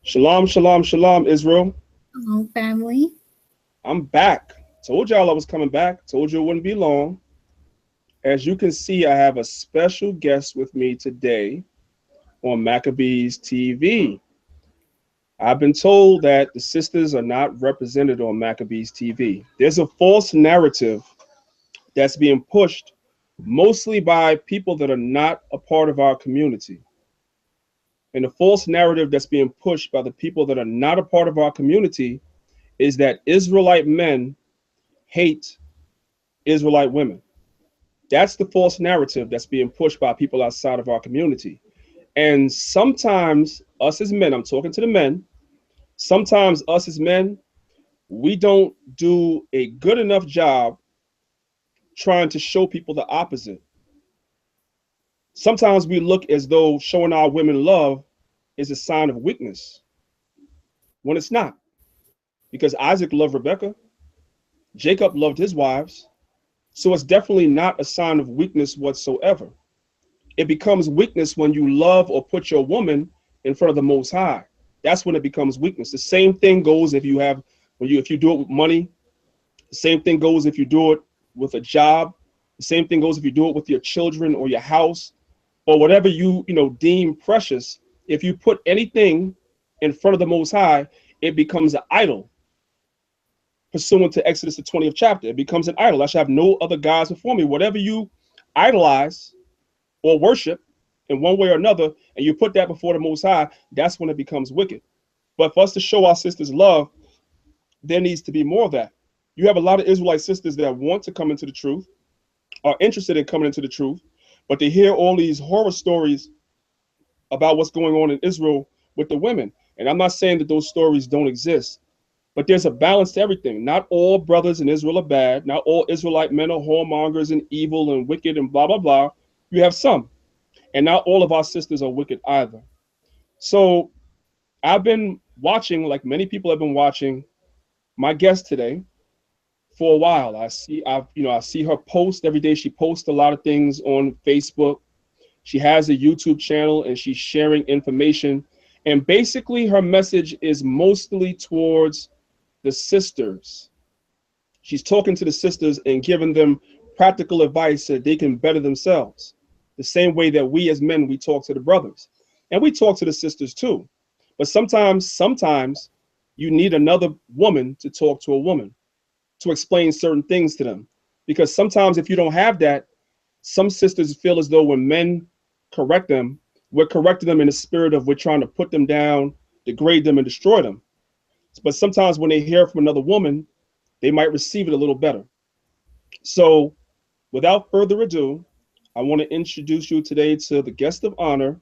Shalom, shalom, shalom, Israel. Hello, family. I'm back. Told y'all I was coming back. Told you it wouldn't be long. As you can see, I have a special guest with me today on Maccabees TV. I've been told that the sisters are not represented on Maccabees TV. There's a false narrative that's being pushed mostly by people that are not a part of our community. And the false narrative that's being pushed by the people that are not a part of our community is that Israelite men hate Israelite women. That's the false narrative that's being pushed by people outside of our community. And sometimes us as men, I'm talking to the men, sometimes us as men, we don't do a good enough job trying to show people the opposite. Sometimes we look as though showing our women love is a sign of weakness when it's not. Because Isaac loved Rebekah, Jacob loved his wives. So it's definitely not a sign of weakness whatsoever. It becomes weakness when you love or put your woman in front of the Most High. That's when it becomes weakness. The same thing goes if you do it with money. The same thing goes if you do it with a job. The same thing goes if you do it with your children or your house or whatever you deem precious. If you put anything in front of the Most High, it becomes an idol. Pursuant to Exodus the 20th chapter, it becomes an idol. I shall have no other gods before me. Whatever you idolize or worship in one way or another, and you put that before the Most High, that's when it becomes wicked. But for us to show our sisters love, there needs to be more of that. You have a lot of Israelite sisters that want to come into the truth, are interested in coming into the truth, but they hear all these horror stories about what's going on in Israel with the women. And I'm not saying that those stories don't exist, but there's a balance to everything. Not all brothers in Israel are bad. Not all Israelite men are whoremongers and evil and wicked and blah, blah, blah. You have some. And not all of our sisters are wicked either. So I've been watching, like many people have been watching, my guest today for a while. I see her post every day. She posts a lot of things on Facebook. She has a YouTube channel and she's sharing information. And basically her message is mostly towards the sisters. She's talking to the sisters and giving them practical advice so that they can better themselves. The same way that we as men, we talk to the brothers. And we talk to the sisters too. But sometimes you need another woman to talk to a woman, to explain certain things to them. Because sometimes if you don't have that, some sisters feel as though when men correct them, we're correcting them in the spirit of we're trying to put them down, degrade them, and destroy them. But sometimes when they hear from another woman, they might receive it a little better. So without further ado, I want to introduce you today to the guest of honor.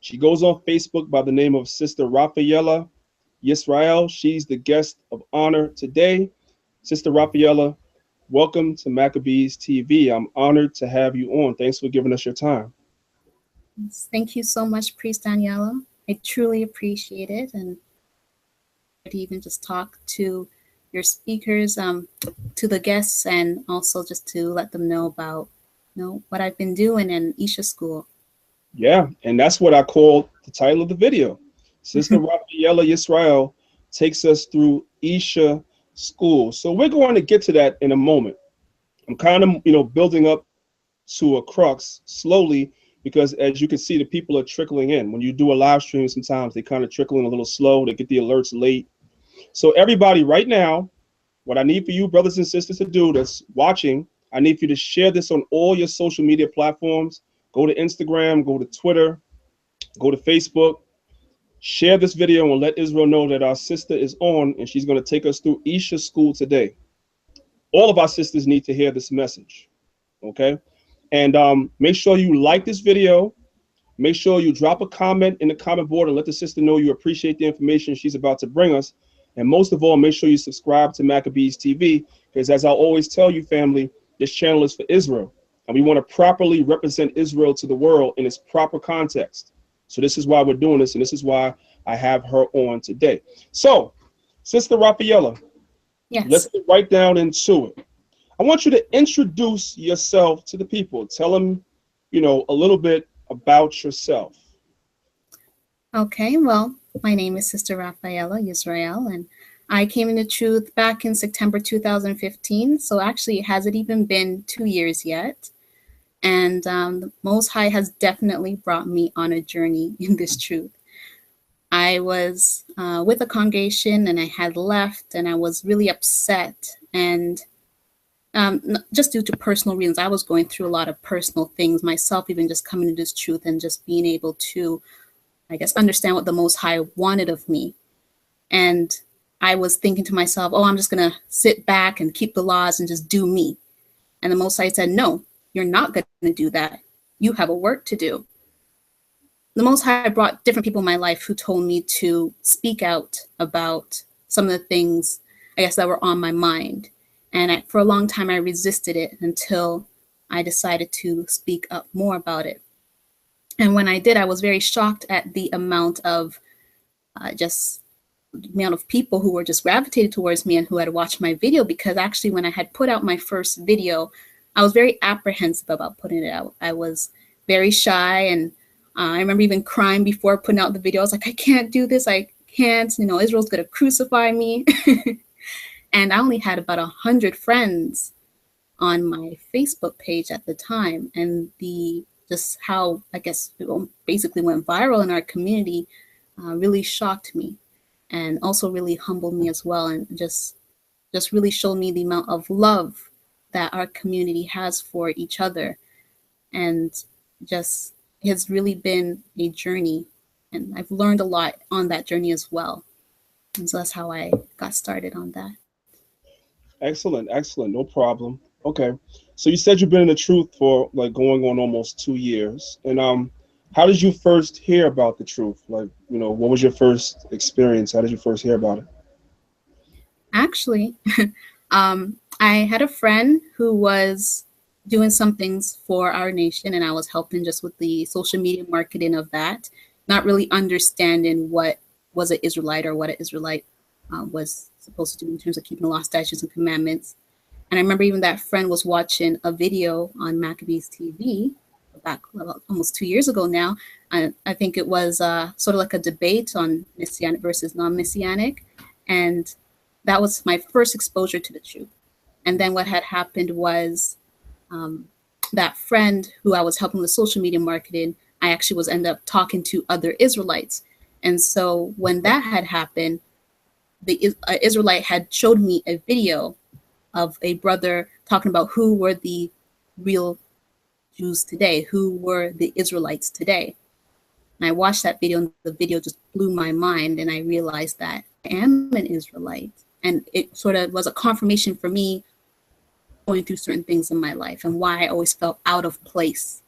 She goes on Facebook by the name of Sister Raphaela Yisrael. She's the guest of honor today. Sister Raphaela, welcome to Maccabees TV. I'm honored to have you on. Thanks for giving us your time. Thank you so much, Priest Daniela. I truly appreciate it, and to even just talk to your speakers, to the guests, and also just to let them know about what I've been doing in Isha School. Yeah, and that's what I call the title of the video. Sister Raphaela Yisrael takes us through Isha School. So we're going to get to that in a moment. I'm kind of building up to a crux slowly, because as you can see, the people are trickling in. When you do a live stream, sometimes they kind of trickle in a little slow. They get the alerts late. So everybody right now, what I need for you brothers and sisters to do that's watching, I need for you to share this on all your social media platforms. Go to Instagram, go to Twitter, go to Facebook. Share this video and let Israel know that our sister is on and she's going to take us through Isha School today. All of our sisters need to hear this message, okay? And make sure you like this video. Make sure you drop a comment in the comment board and let the sister know you appreciate the information she's about to bring us. And most of all, make sure you subscribe to Maccabees TV, because as I always tell you, family, this channel is for Israel. And we want to properly represent Israel to the world in its proper context. So this is why we're doing this, and this is why I have her on today. So, Sister Raphaela, Yes. Let's get right down into it. I want you to introduce yourself to the people. Tell them, a little bit about yourself. Okay, well, My name is Sister Raphaela Israel, and I came into truth back in September 2015. So actually, it hasn't even been 2 years yet. And the Most High has definitely brought me on a journey in this truth. I was with a congregation and I had left, and I was really upset. And just due to personal reasons, I was going through a lot of personal things myself, even just coming to this truth and just being able to, I guess, understand what the Most High wanted of me. And I was thinking to myself, oh, I'm just going to sit back and keep the laws and just do me. And the Most High said, no, you're not going to do that. You have a work to do. The Most High brought different people in my life who told me to speak out about some of the things, I guess, that were on my mind. And for a long time, I resisted it until I decided to speak up more about it. And when I did, I was very shocked at the amount of people who were just gravitated towards me and who had watched my video. Because actually, when I had put out my first video, I was very apprehensive about putting it out. I was very shy, and I remember even crying before putting out the video. I was like, I can't do this. I can't. Israel's going to crucify me. And I only had about 100 friends on my Facebook page at the time. And just how, I guess, it basically went viral in our community really shocked me, and also really humbled me as well, and just really showed me the amount of love that our community has for each other. And just has really been a journey, and I've learned a lot on that journey as well. And so that's how I got started on that. Excellent, excellent, no problem. Okay, so you said you've been in the truth for like going on almost 2 years, and how did you first hear about the truth? Like, what was your first experience? How did you first hear about it? Actually, I had a friend who was doing some things for our nation, and I was helping just with the social media marketing of that, not really understanding what was an Israelite or what an Israelite was supposed to do in terms of keeping the law, statutes, and commandments. And I remember even that friend was watching a video on Maccabees TV back almost 2 years ago now. I think it was sort of like a debate on Messianic versus non-Messianic. And that was my first exposure to the truth. And then what had happened was that friend who I was helping with social media marketing, I actually was ended up talking to other Israelites. And so when that had happened, the Israelite had showed me a video of a brother talking about who were the real Jews today, who were the Israelites today. And I watched that video, and the video just blew my mind, and I realized that I am an Israelite. And it sort of was a confirmation for me going through certain things in my life, and why I always felt out of place,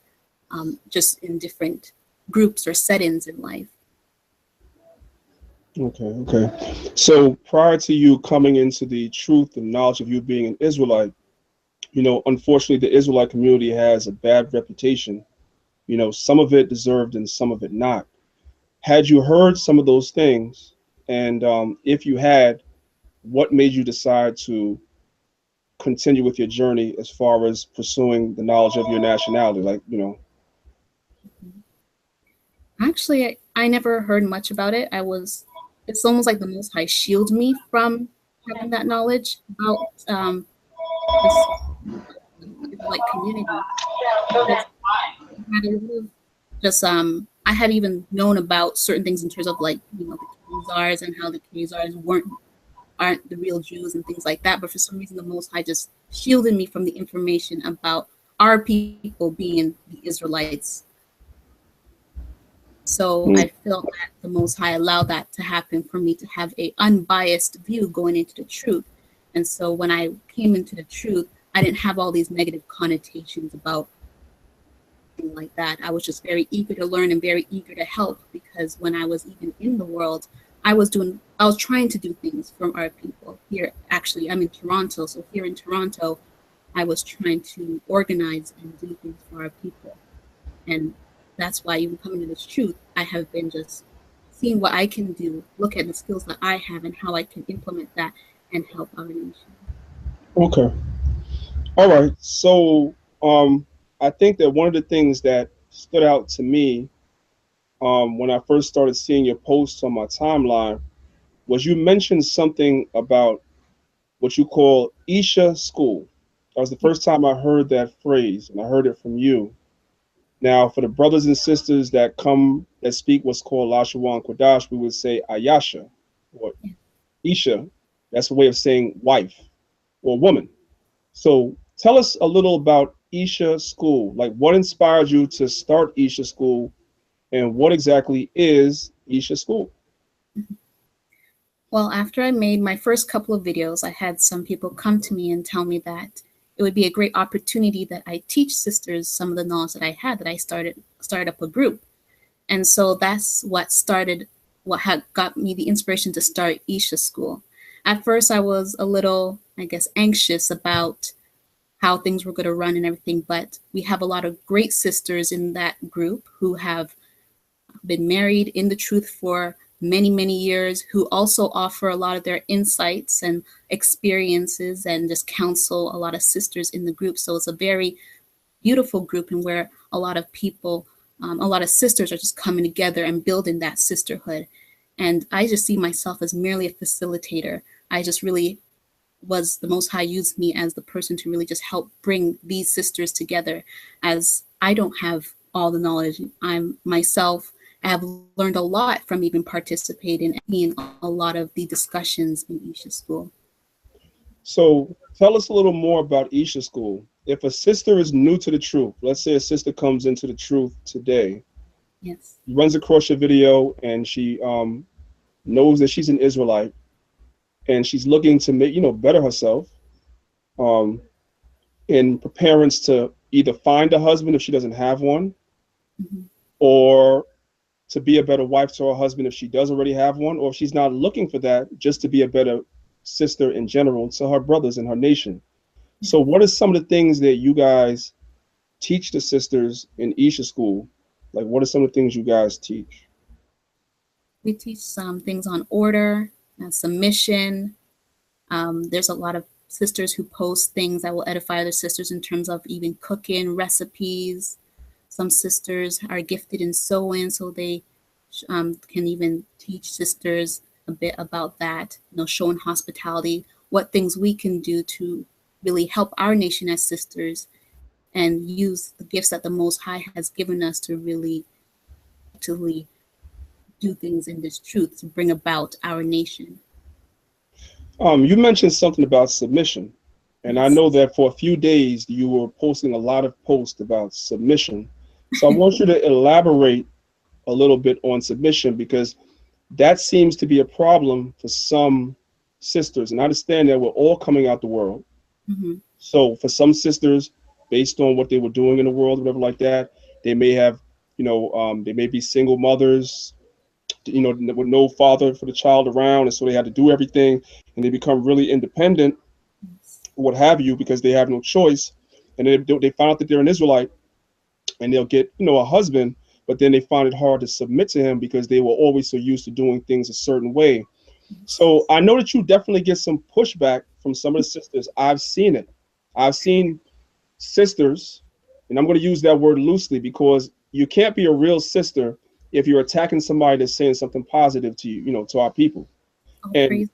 just in different groups or settings in life. Okay. So prior to you coming into the truth and knowledge of you being an Israelite, unfortunately, the Israelite community has a bad reputation. Some of it deserved and some of it not. Had you heard some of those things, and if you had, what made you decide to continue with your journey as far as pursuing the knowledge of your nationality? Actually, I never heard much about it. It's almost like the Most High shield me from having that knowledge about this like community. I had even known about certain things in terms of like the Khazars and how the Khazars aren't the real Jews and things like that. But for some reason, the Most High just shielded me from the information about our people being the Israelites. So I felt that the Most High allowed that to happen for me to have a unbiased view going into the truth. And so when I came into the truth, I didn't have all these negative connotations about things like that. I was just very eager to learn and very eager to help, because when I was even in the world, I was trying to do things for our people. Here, actually, I'm in Toronto. So here in Toronto, I was trying to organize and do things for our people. And that's why even coming to this truth, I have been just seeing what I can do, look at the skills that I have and how I can implement that and help our nation. Okay. All right. So I think that one of the things that stood out to me when I first started seeing your posts on my timeline was you mentioned something about what you call Isha School. That was the Yeah. first time I heard that phrase, and I heard it from you. Now, for the brothers and sisters that speak what's called Lashawan Kodash, we would say Ayasha or Yeah. Isha. That's a way of saying wife or woman. So tell us a little about Isha School. Like, what inspired you to start Isha School, and what exactly is Isha School? Well, after I made my first couple of videos, I had some people come to me and tell me that it would be a great opportunity that I teach sisters some of the knowledge that I had, that I started up a group. And so that's what had got me the inspiration to start Isha School. At first I was a little, I guess, anxious about how things were going to run and everything, but we have a lot of great sisters in that group who have been married in the truth for many, many years, who also offer a lot of their insights and experiences and just counsel a lot of sisters in the group. So it's a very beautiful group, and where a lot of people, a lot of sisters are just coming together and building that sisterhood. And I just see myself as merely a facilitator. I just really was, the Most High used me as the person to really just help bring these sisters together, as I don't have all the knowledge. I'm myself, I have learned a lot from even participating and being a lot of the discussions in Isha School. So tell us a little more about Isha School. If a sister is new to the truth, let's say a sister comes into the truth today, Yes. runs across your video, and she knows that she's an Israelite, and she's looking to make better herself, um, and preparing to either find a husband if she doesn't have one, Mm-hmm. or to be a better wife to her husband if she does already have one, or if she's not looking for that, just to be a better sister in general to her brothers in her nation. Yeah. So, what are some of the things that you guys teach the sisters in Isha School? Like, what are some of the things you guys teach? We teach some things on order and submission. There's a lot of sisters who post things that will edify other sisters in terms of even cooking recipes. Some sisters are gifted in sewing, so they can even teach sisters a bit about that, showing hospitality, what things we can do to really help our nation as sisters and use the gifts that the Most High has given us to really effectively do things in this truth to bring about our nation. You mentioned something about submission, and I Yes. know that for a few days you were posting a lot of posts about submission. So, I want you to elaborate a little bit on submission, because that seems to be a problem for some sisters. And I understand that we're all coming out the world. Mm-hmm. So for some sisters, based on what they were doing in the world, whatever like that, they may have, they may be single mothers, with no father for the child around, and so they had to do everything, and they become really independent, Yes. what have you, because they have no choice. And they find out that they're an Israelite, and they'll get, a husband, but then they find it hard to submit to him because they were always so used to doing things a certain way. So I know that you definitely get some pushback from some of the sisters. I've seen it. I've seen sisters, and I'm going to use that word loosely because you can't be a real sister if you're attacking somebody that's saying something positive to you, to our people. Oh, And praise.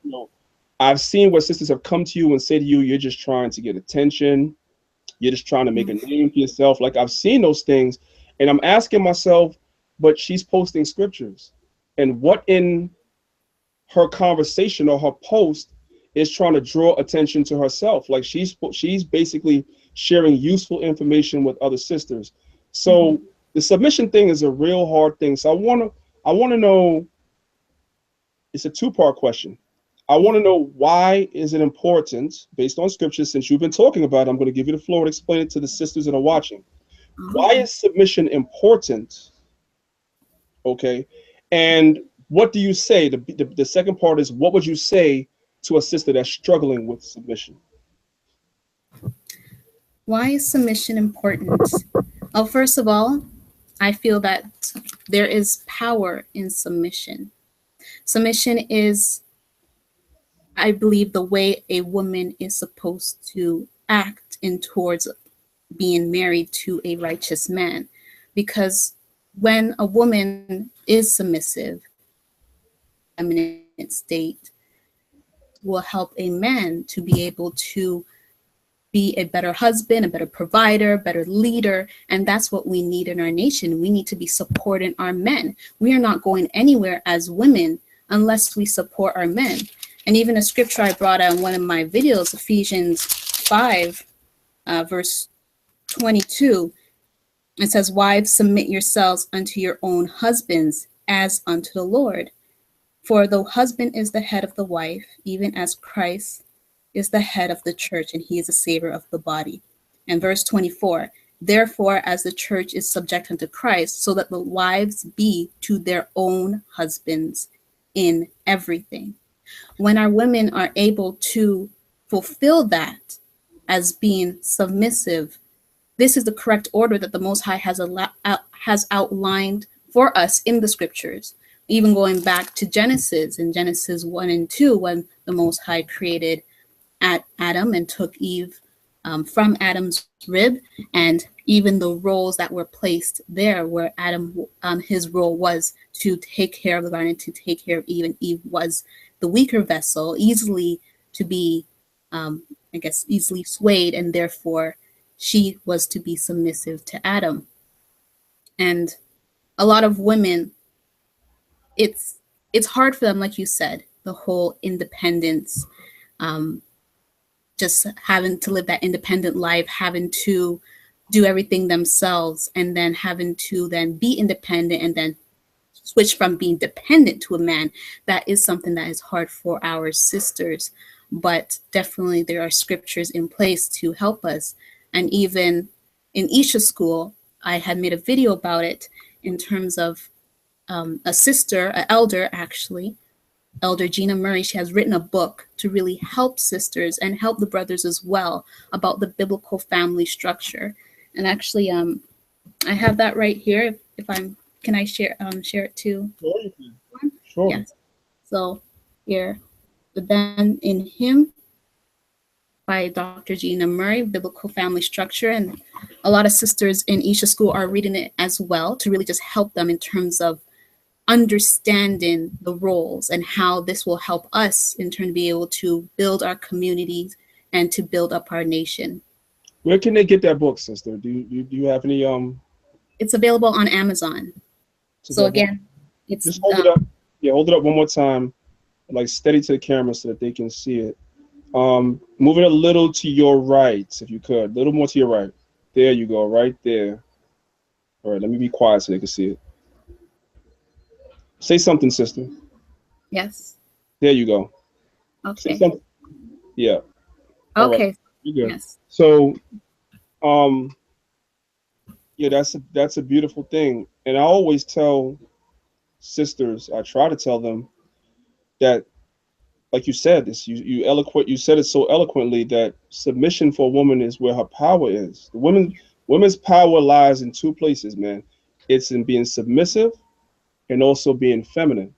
I've seen where sisters have come to you and say to you, you're just trying to get attention. You're just trying to make a Mm. name for yourself. Like, I've seen those things, and I'm asking myself, but she's posting scriptures. And what in her conversation or her post is trying to draw attention to herself? Like, she's basically sharing useful information with other sisters. Mhm. So the submission thing is a real hard thing. So I want to know, it's a two-part question. I want to know, why is it important, based on scripture, since you've been talking about it, I'm going to give you the floor to explain it to the sisters that are watching. Why Okay. is submission important? Okay. And what do you say? The second part is, what would you say to a sister that's struggling with submission? Why is submission important? Well, first of all, I feel that there is power in submission. Submission is, I believe, the way a woman is supposed to act in towards being married to a righteous man, because when a woman is submissive, feminine state, will help a man to be able to be a better husband, a better provider, better leader. And that's what we need in our nation. We need to be supporting our men. We are not going anywhere as women unless we support our men. And even a scripture I brought out in one of my videos, Ephesians 5, verse 22, it says, "Wives, submit yourselves unto your own husbands as unto the Lord. For the husband is the head of the wife, even as Christ is the head of the church, and he is the savior of the body." And verse 24, "Therefore, as the church is subject unto Christ, so that the wives be to their own husbands in everything." When our women are able to fulfill that as being submissive, this is the correct order that the Most High has outlined for us in the scriptures. Even going back to Genesis, in Genesis 1 and 2, when the Most High created Adam and took Eve from Adam's rib, and even the roles that were placed there, where Adam, his role was to take care of the garden, to take care of Eve, and Eve was the weaker vessel, easily to be, easily swayed, and therefore she was to be submissive to Adam. And a lot of women, it's hard for them, like you said, the whole independence, just having to live that independent life, having to do everything themselves, and then having to then be independent and then switch from being dependent to a man. That is something that is hard for our sisters, but definitely there are scriptures in place to help us. And even in Isha School, I had made a video about it in terms of a sister, an elder actually, Elder Gina Murray. She has written a book to really help sisters and help the brothers as well about the biblical family structure. And actually, I have that right here. Can I share it too? Sure, you can. Sure. Yes. So here, But Then in Him by Dr. Gina Murray, Biblical Family Structure. And a lot of sisters in Isha School are reading it as well to really just help them in terms of understanding the roles and how this will help us in turn to be able to build our communities and to build up our nation. Where can they get that book, sister? Do you have any It's available on Amazon. So again, it's just hold it up. Yeah, hold it up one more time, like steady to the camera so that they can see it. Move it a little to your right, if you could. A little more to your right. There you go, right there. All right, let me be quiet so they can see it. Say something, sister. Yes. There you go. Okay. Say something. Yeah. All Okay. right. You're good. Yes. So, yeah, that's a beautiful thing. And I always tell sisters, I try to tell them that, like you said, you said it so eloquently, that submission for a woman is where her power is. Women's power lies in two places, man. It's in being submissive and also being feminine.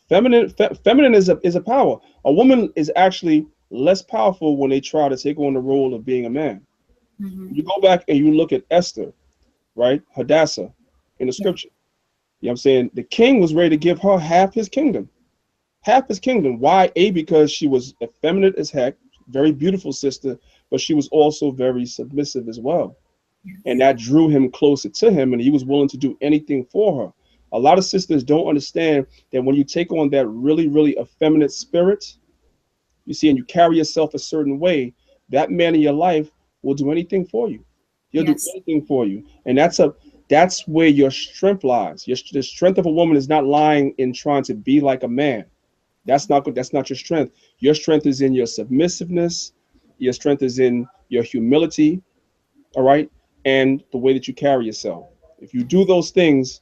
Feminine is a power. A woman is actually less powerful when they try to take on the role of being a man. Mm-hmm. You go back and you look at Esther, right? Hadassah in the scripture. You know what I'm saying? The king was ready to give her half his kingdom. Half his kingdom. Why? Because she was effeminate as heck, very beautiful sister, but she was also very submissive as well. And that drew him closer to him, and he was willing to do anything for her. A lot of sisters don't understand that when you take on that really, really effeminate spirit, you see, and you carry yourself a certain way, that man in your life will do anything for you. He'll do anything for you. And that's where your strength lies. The strength of a woman is not lying in trying to be like a man. That's not good. That's not your strength. Your strength is in your submissiveness. Your strength is in your humility. All right. And the way that you carry yourself. If you do those things,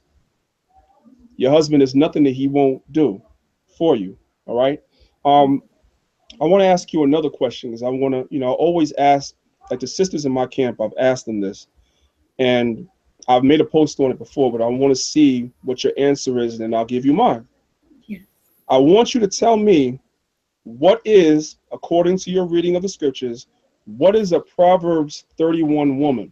your husband is nothing that he won't do for you. All right. I want to ask you another question, because I want to, I always ask, like the sisters in my camp, I've asked them this, and I've made a post on it before, but I want to see what your answer is, and then I'll give you mine. Yeah. I want you to tell me, what is, according to your reading of the scriptures, what is a Proverbs 31 woman?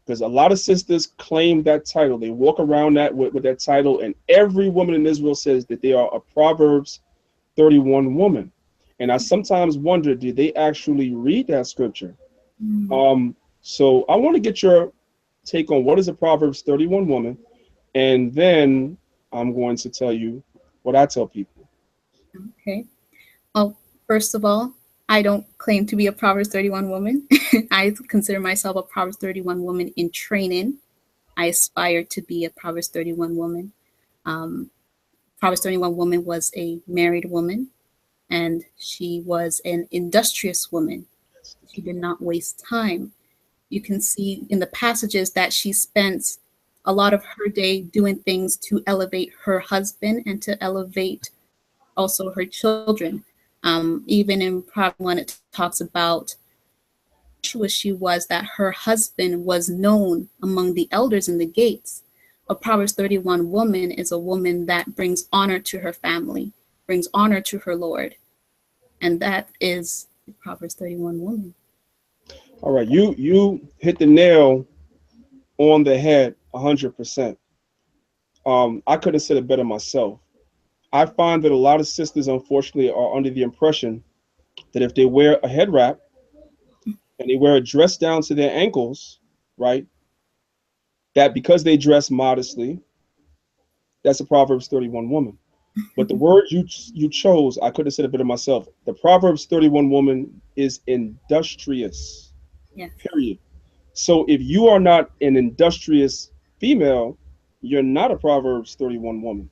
because a lot of sisters claim that title. They walk around that with that title, and every woman in Israel says that they are a Proverbs 31 woman. And I sometimes wonder, did they actually read that scripture? Mm. So I want to get your take on what is a Proverbs 31 woman, and then I'm going to tell you what I tell people. Okay. Well, first of all, I don't claim to be a Proverbs 31 woman. I consider myself a Proverbs 31 woman in training. I aspire to be a Proverbs 31 woman. Um, Proverbs 31 woman was a married woman, and she was an industrious woman. She did not waste time. You can see in the passages that she spent a lot of her day doing things to elevate her husband and to elevate also her children. Even in Proverbs 1, it talks about who she was, that her husband was known among the elders in the gates. A Proverbs 31 woman is a woman that brings honor to her family, brings honor to her Lord. And that is the Proverbs 31 woman. All right, you hit the nail on the head 100%. I couldn't have said it better myself. I find that a lot of sisters, unfortunately, are under the impression that if they wear a head wrap and they wear a dress down to their ankles, right, that because they dress modestly, that's a Proverbs 31 woman. But the word you chose, I could have said it better myself. The Proverbs 31 woman is industrious. Yes. Period. So if you are not an industrious female, you're not a Proverbs 31 woman.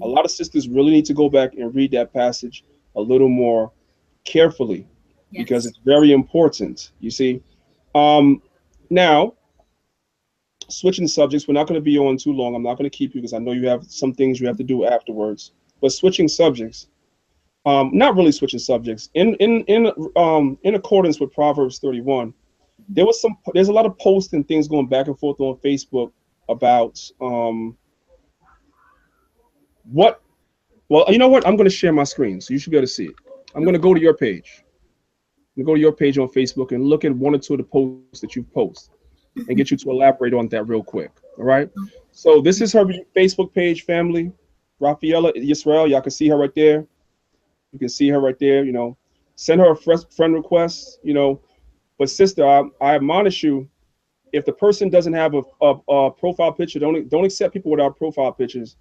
A lot of sisters really need to go back and read that passage a little more carefully because Yes. it's very important. You see, um, now switching subjects, we're not going to be on too long. I'm not going to keep you because I know you have some things you have to do afterwards. But switching subjects, not really switching subjects. In accordance with Proverbs 31, there's a lot of posts and things going back and forth on Facebook about what. Well, you know what? I'm going to share my screen, so you should be able to see it. I'm going to go to your page. You go to your page on Facebook and look at one or two of the posts that you've posted and get you to elaborate on that real quick. All right. So this is her Facebook page, family. Raphaela Yisrael. Y'all can see her right there. You can see her right there. Send her a friend request. But sister, I admonish you, if the person doesn't have a profile picture, don't accept people without profile pictures.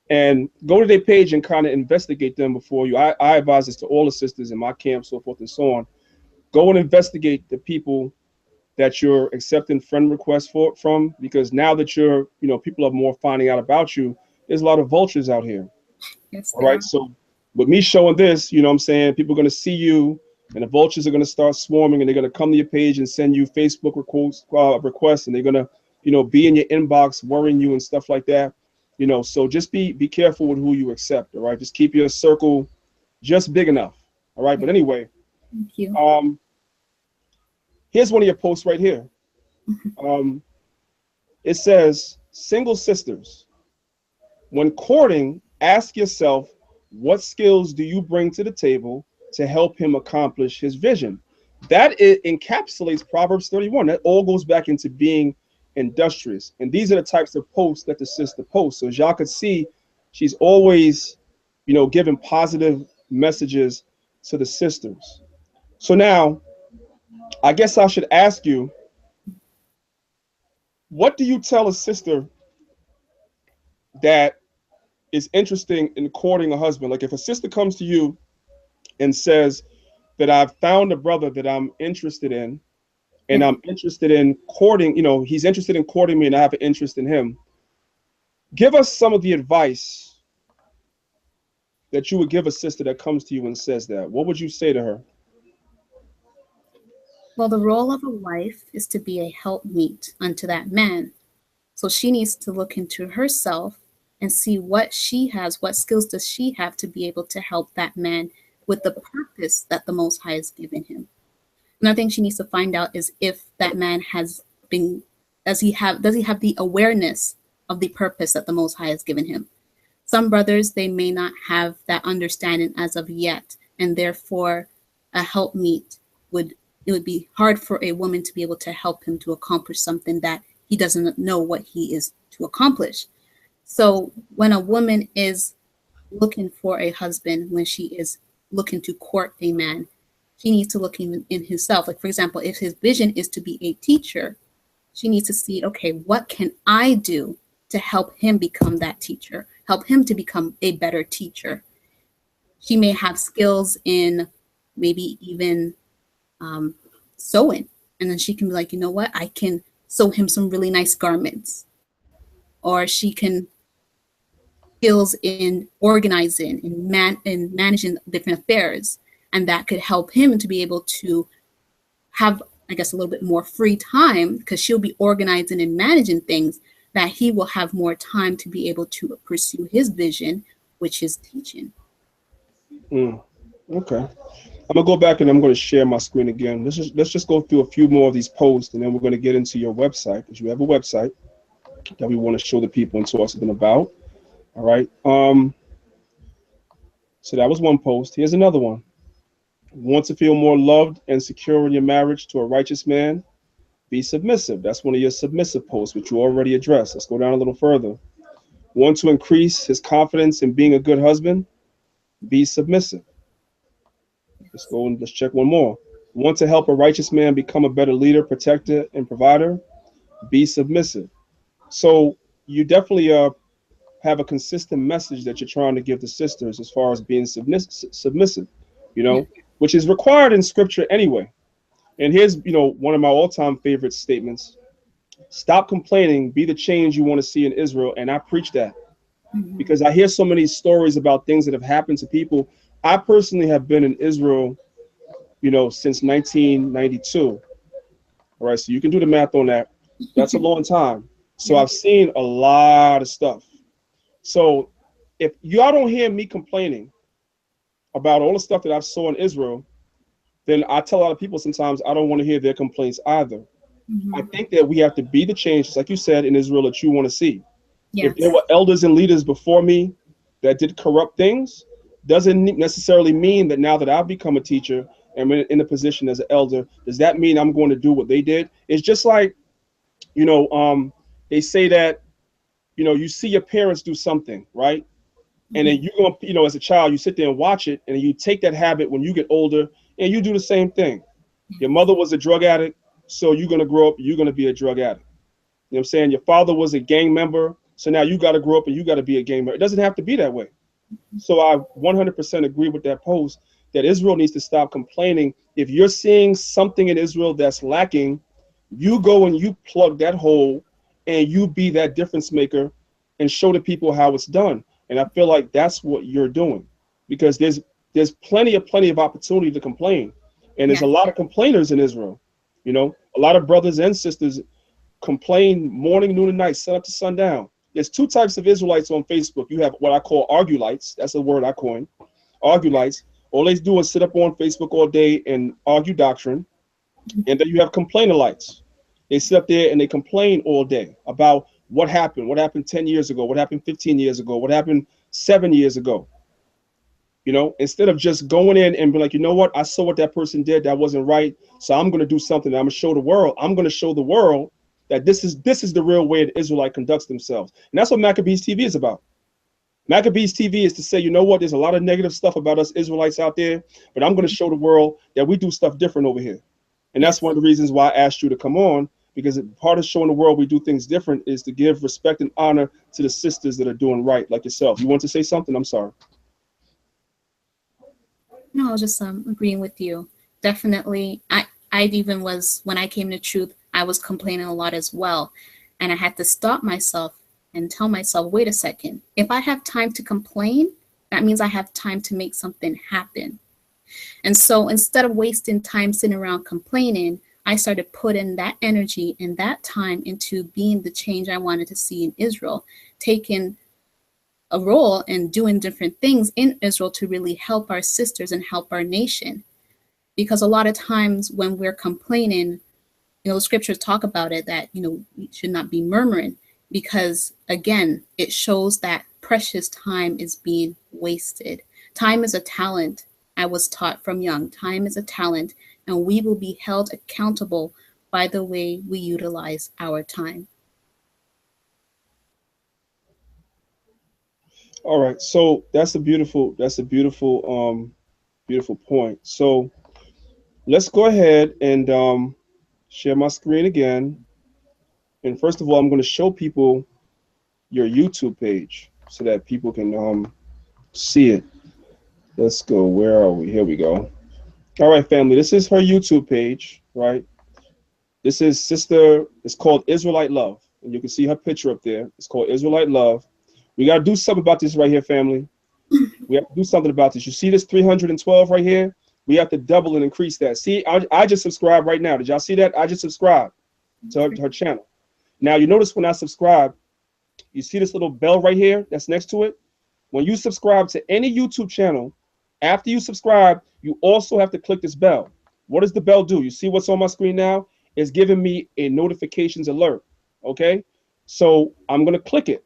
And go to their page and kind of investigate them before you. I advise this to all the sisters in my camp, so forth and so on. Go and investigate the people that you're accepting friend requests from, because now that people are more finding out about you, there's a lot of vultures out here. Yes, All there right. are. So with me showing this, what I'm saying, people are going to see you and the vultures are going to start swarming and they're going to come to your page and send you Facebook requests and they're going to, be in your inbox worrying you and stuff like that. So just be careful with who you accept. All right. Just keep your circle just big enough. All right. But anyway, Thank you. here's one of your posts right here. It says, single sisters, when courting, ask yourself, what skills do you bring to the table to help him accomplish his vision? That encapsulates Proverbs 31. That all goes back into being industrious. And these are the types of posts that the sister posts. So as y'all could see, she's always, giving positive messages to the sisters. So now, I guess I should ask you, what do you tell a sister that is interesting in courting a husband? Like if a sister comes to you and says that I've found a brother that I'm interested in, and I'm interested in courting, he's interested in courting me and I have an interest in him. Give us some of the advice that you would give a sister that comes to you and says that. What would you say to her? Well, the role of a wife is to be a helpmeet unto that man. So she needs to look into herself and see what she has, what skills does she have to be able to help that man with the purpose that the Most High has given him. Another thing she needs to find out is if that man has been, does he have the awareness of the purpose that the Most High has given him. Some brothers, they may not have that understanding as of yet, and therefore a helpmeet would it would be hard for a woman to be able to help him to accomplish something that he doesn't know what he is to accomplish. So when a woman is looking for a husband, when she is looking to court a man, she needs to look in himself. Like, for example, if his vision is to be a teacher, she needs to see, okay, what can I do to help him become that teacher, help him to become a better teacher? She may have skills in maybe even sewing. And then she can be like, you know what, I can sew him some really nice garments. Or she can skills in organizing and managing different affairs. And that could help him to be able to have, I guess, a little bit more free time, because she'll be organizing and managing things, that he will have more time to be able to pursue his vision, which is teaching. Okay. I'm gonna go back and I'm gonna share my screen again. Let's just go through a few more of these posts, and then we're gonna get into your website, because you have a website that we want to show the people and talk something about. All right. So that was one post. Here's another one. Want to feel more loved and secure in your marriage to a righteous man? Be submissive. That's one of your submissive posts, which you already addressed. Let's go down a little further. Want to increase his confidence in being a good husband? Be submissive. Let's go and let's check one more. Want to help a righteous man become a better leader, protector, and provider? Be submissive. So you definitely have a consistent message that you're trying to give the sisters as far as being submissive, Yeah. which is required in scripture anyway. And here's, one of my all-time favorite statements. Stop complaining, be the change you want to see in Israel. And I preach that because I hear so many stories about things that have happened to people. I personally have been in Israel, since 1992. All right, so you can do the math on that. That's a long time. So I've seen a lot of stuff. So if y'all don't hear me complaining about all the stuff that I've saw in Israel, then I tell a lot of people sometimes I don't want to hear their complaints either. I think that we have to be the change, just like you said, in Israel that you want to see. If there Yes. were elders and leaders before me that did corrupt things, doesn't necessarily mean that now that I've become a teacher and in a position as an elder, does that mean I'm going to do what they did? It's just like, they say that, you see your parents do something, right? And then you're going to, as a child, you sit there and watch it, and you take that habit when you get older and you do the same thing. Your mother was a drug addict, so you're going to grow up, you're going to be a drug addict. You know what I'm saying? Your father was a gang member, so now you got to grow up and you got to be a gang member. It doesn't have to be that way. So I 100% agree with that post that Israel needs to stop complaining. If you're seeing something in Israel that's lacking, you go and you plug that hole and you be that difference maker and show the people how it's done. And I feel like that's what you're doing, because there's plenty of opportunity to complain. And there's a lot of complainers in Israel. A lot of brothers and sisters complain morning, noon, and night, sun up to sundown. There's two types of Israelites on Facebook. You have what I call argulites. That's a word I coined. Argulites. All they do is sit up on Facebook all day and argue doctrine. And then you have complainerites. They sit up there and they complain all day about what happened 10 years ago, what happened 15 years ago, what happened 7 years ago. Instead of just going in and be like, you know what, I saw what that person did, that wasn't right, so I'm going to do something. I'm going to show the world. I'm going to show the world that this is the real way the Israelite conducts themselves. And that's what Maccabees TV is about. Maccabees TV is to say, you know what, there's a lot of negative stuff about us Israelites out there, but I'm going to show the world that we do stuff different over here. And that's one of the reasons why I asked you to come on, because part of showing the world we do things different is to give respect and honor to the sisters that are doing right, like yourself. You want to say something? I'm sorry. No, I was just agreeing with you. Definitely, I even was, when I came to truth, I was complaining a lot as well, and I had to stop myself and tell myself, wait a second. If I have time to complain, that means I have time to make something happen. And so instead of wasting time sitting around complaining, I started putting that energy and that time into being the change I wanted to see in Israel, taking a role and doing different things in Israel to really help our sisters and help our nation. Because a lot of times when we're complaining, the scriptures talk about it, that, we should not be murmuring, because again, it shows that precious time is being wasted. Time is a talent. I was taught from young, time is a talent, and we will be held accountable by the way we utilize our time. All right. So beautiful point. So let's go ahead and share my screen again. And first of all, I'm going to show people your YouTube page so that people can see it. Let's go. Where are we? Here we go. All right, family. This is her YouTube page, right? This is sister. It's called Israelite Love, and you can see her picture up there. It's called Israelite Love. We got to do something about this right here, family. We have to do something about this. You see this 312 right here? We have to double and increase that. See, I just subscribed right now. Did y'all see that? I just subscribed to her channel. Now, you notice when I subscribe, you see this little bell right here that's next to it? When you subscribe to any YouTube channel, after you subscribe, you also have to click this bell. What does the bell do? You see what's on my screen now? It's giving me a notifications alert, okay? So I'm going to click it.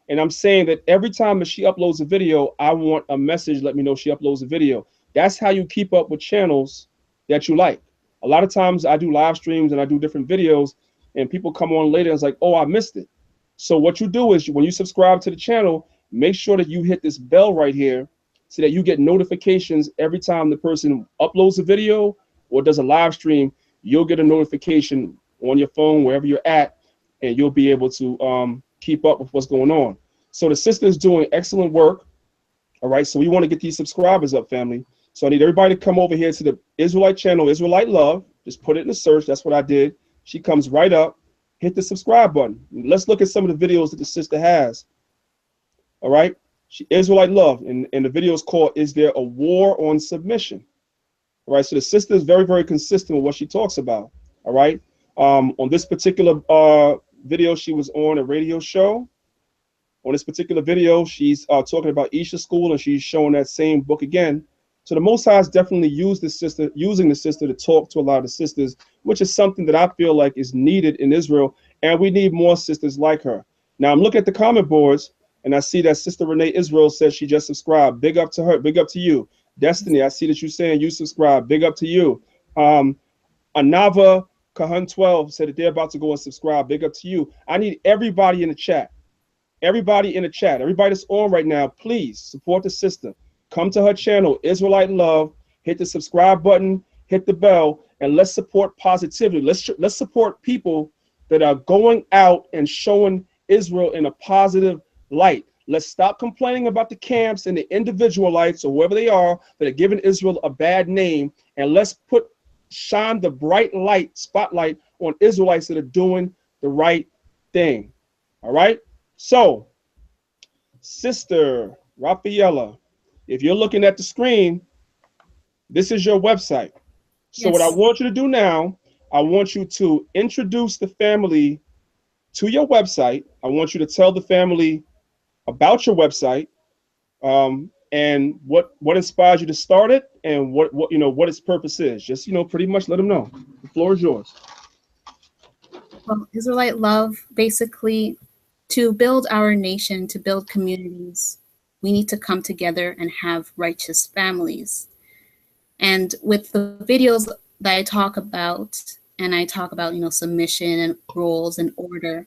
And I'm saying that every time that she uploads a video, I want a message, let me know she uploads a video. That's how you keep up with channels that you like. A lot of times I do live streams and I do different videos and people come on later and it's like, oh, I missed it. So what you do is when you subscribe to the channel, make sure that you hit this bell right here so that you get notifications every time the person uploads a video or does a live stream. You'll get a notification on your phone, wherever you're at, and you'll be able to keep up with what's going on. So the sister is doing excellent work. All right. So we want to get these subscribers up, family. So I need everybody to come over here to the Israelite channel, Israelite Love. Just put it in the search. That's what I did. She comes right up. Hit the subscribe button. Let's look at some of the videos that the sister has. All right. Israelite Love. And the video is called, Is There a War on Submission? All right. So the sister is very, very consistent with what she talks about. All right. On this particular video, she was on a radio show. On this particular video, she's talking about Isha School, and she's showing that same book again. So the Most High has definitely using the sister to talk to a lot of the sisters, which is something that I feel like is needed in Israel, and we need more sisters like her. Now I'm looking at the comment boards, and I see that Sister Renee Israel says she just subscribed. Big up to her. Big up to you. Destiny, I see that you're saying you subscribe. Big up to you. Anava Kahan 12 said that they're about to go and subscribe. Big up to you. I need everybody in the chat. Everybody in the chat, everybody that's on right now, please support the sister. Come to her channel, Israelite Love. Hit the subscribe button, hit the bell, and let's support positivity. Let's support people that are going out and showing Israel in a positive light. Let's stop complaining about the camps and the individualites or whoever they are that are giving Israel a bad name, and let's shine the bright light spotlight on Israelites that are doing the right thing. All right. So, Sister Raphaela, if you're looking at the screen, this is your website. So what I want you to do now, I want you to introduce the family to your website. I want you to tell the family about your website, and what inspires you to start it, and what its purpose is. Just pretty much let them know. The floor is yours. Well, Israelite Love, basically, to build our nation, to build communities, we need to come together and have righteous families. And with the videos that I talk about, and I talk about, submission and roles and order,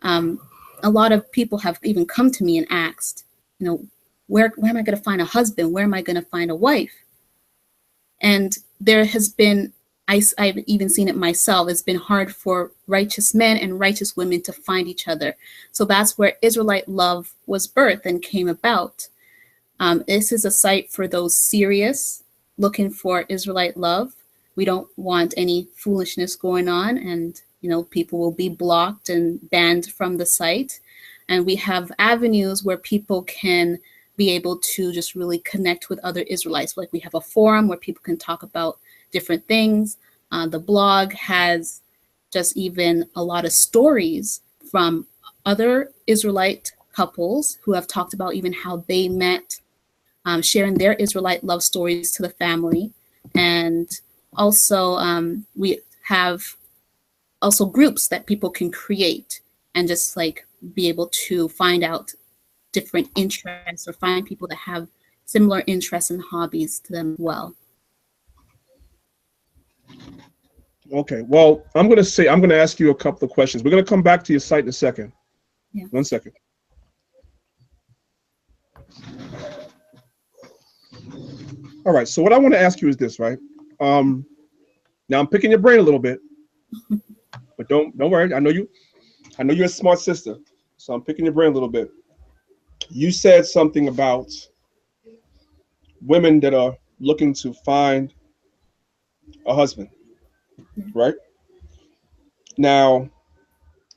a lot of people have even come to me and asked, where am I going to find a husband? Where am I going to find a wife? And there has been, I've even seen it myself, it's been hard for righteous men and righteous women to find each other. So that's where Israelite Love was birthed and came about. This is a site for those serious, looking for Israelite love. We don't want any foolishness going on, and people will be blocked and banned from the site. And we have avenues where people can be able to just really connect with other Israelites. Like we have a forum where people can talk about different things. The blog has just even a lot of stories from other Israelite couples who have talked about even how they met, sharing their Israelite love stories to the family. And also we have also groups that people can create and just like be able to find out different interests or find people that have similar interests and hobbies to them as well. Okay. Well, I'm gonna ask you a couple of questions. We're gonna come back to your site in a second. Yeah. 1 second. All right. So what I want to ask you is this, right? Um, Now I'm picking your brain a little bit, but don't worry. I know you're a smart sister, so I'm picking your brain a little bit. You said something about women that are looking to find a husband, Yeah. right? Now,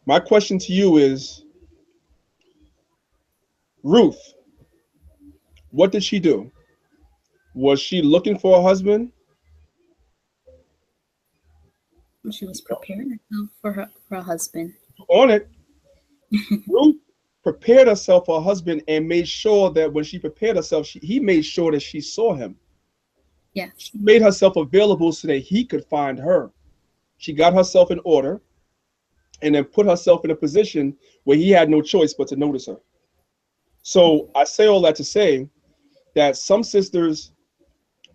my question to you is, Ruth, what did she do? Was she looking for a husband? She was preparing herself for her husband. On it, Ruth prepared herself for a husband and made sure that when she prepared herself, he made sure that she saw him. Yes. She made herself available so that he could find her. She got herself in order and then put herself in a position where he had no choice but to notice her. So I say all that to say that some sisters,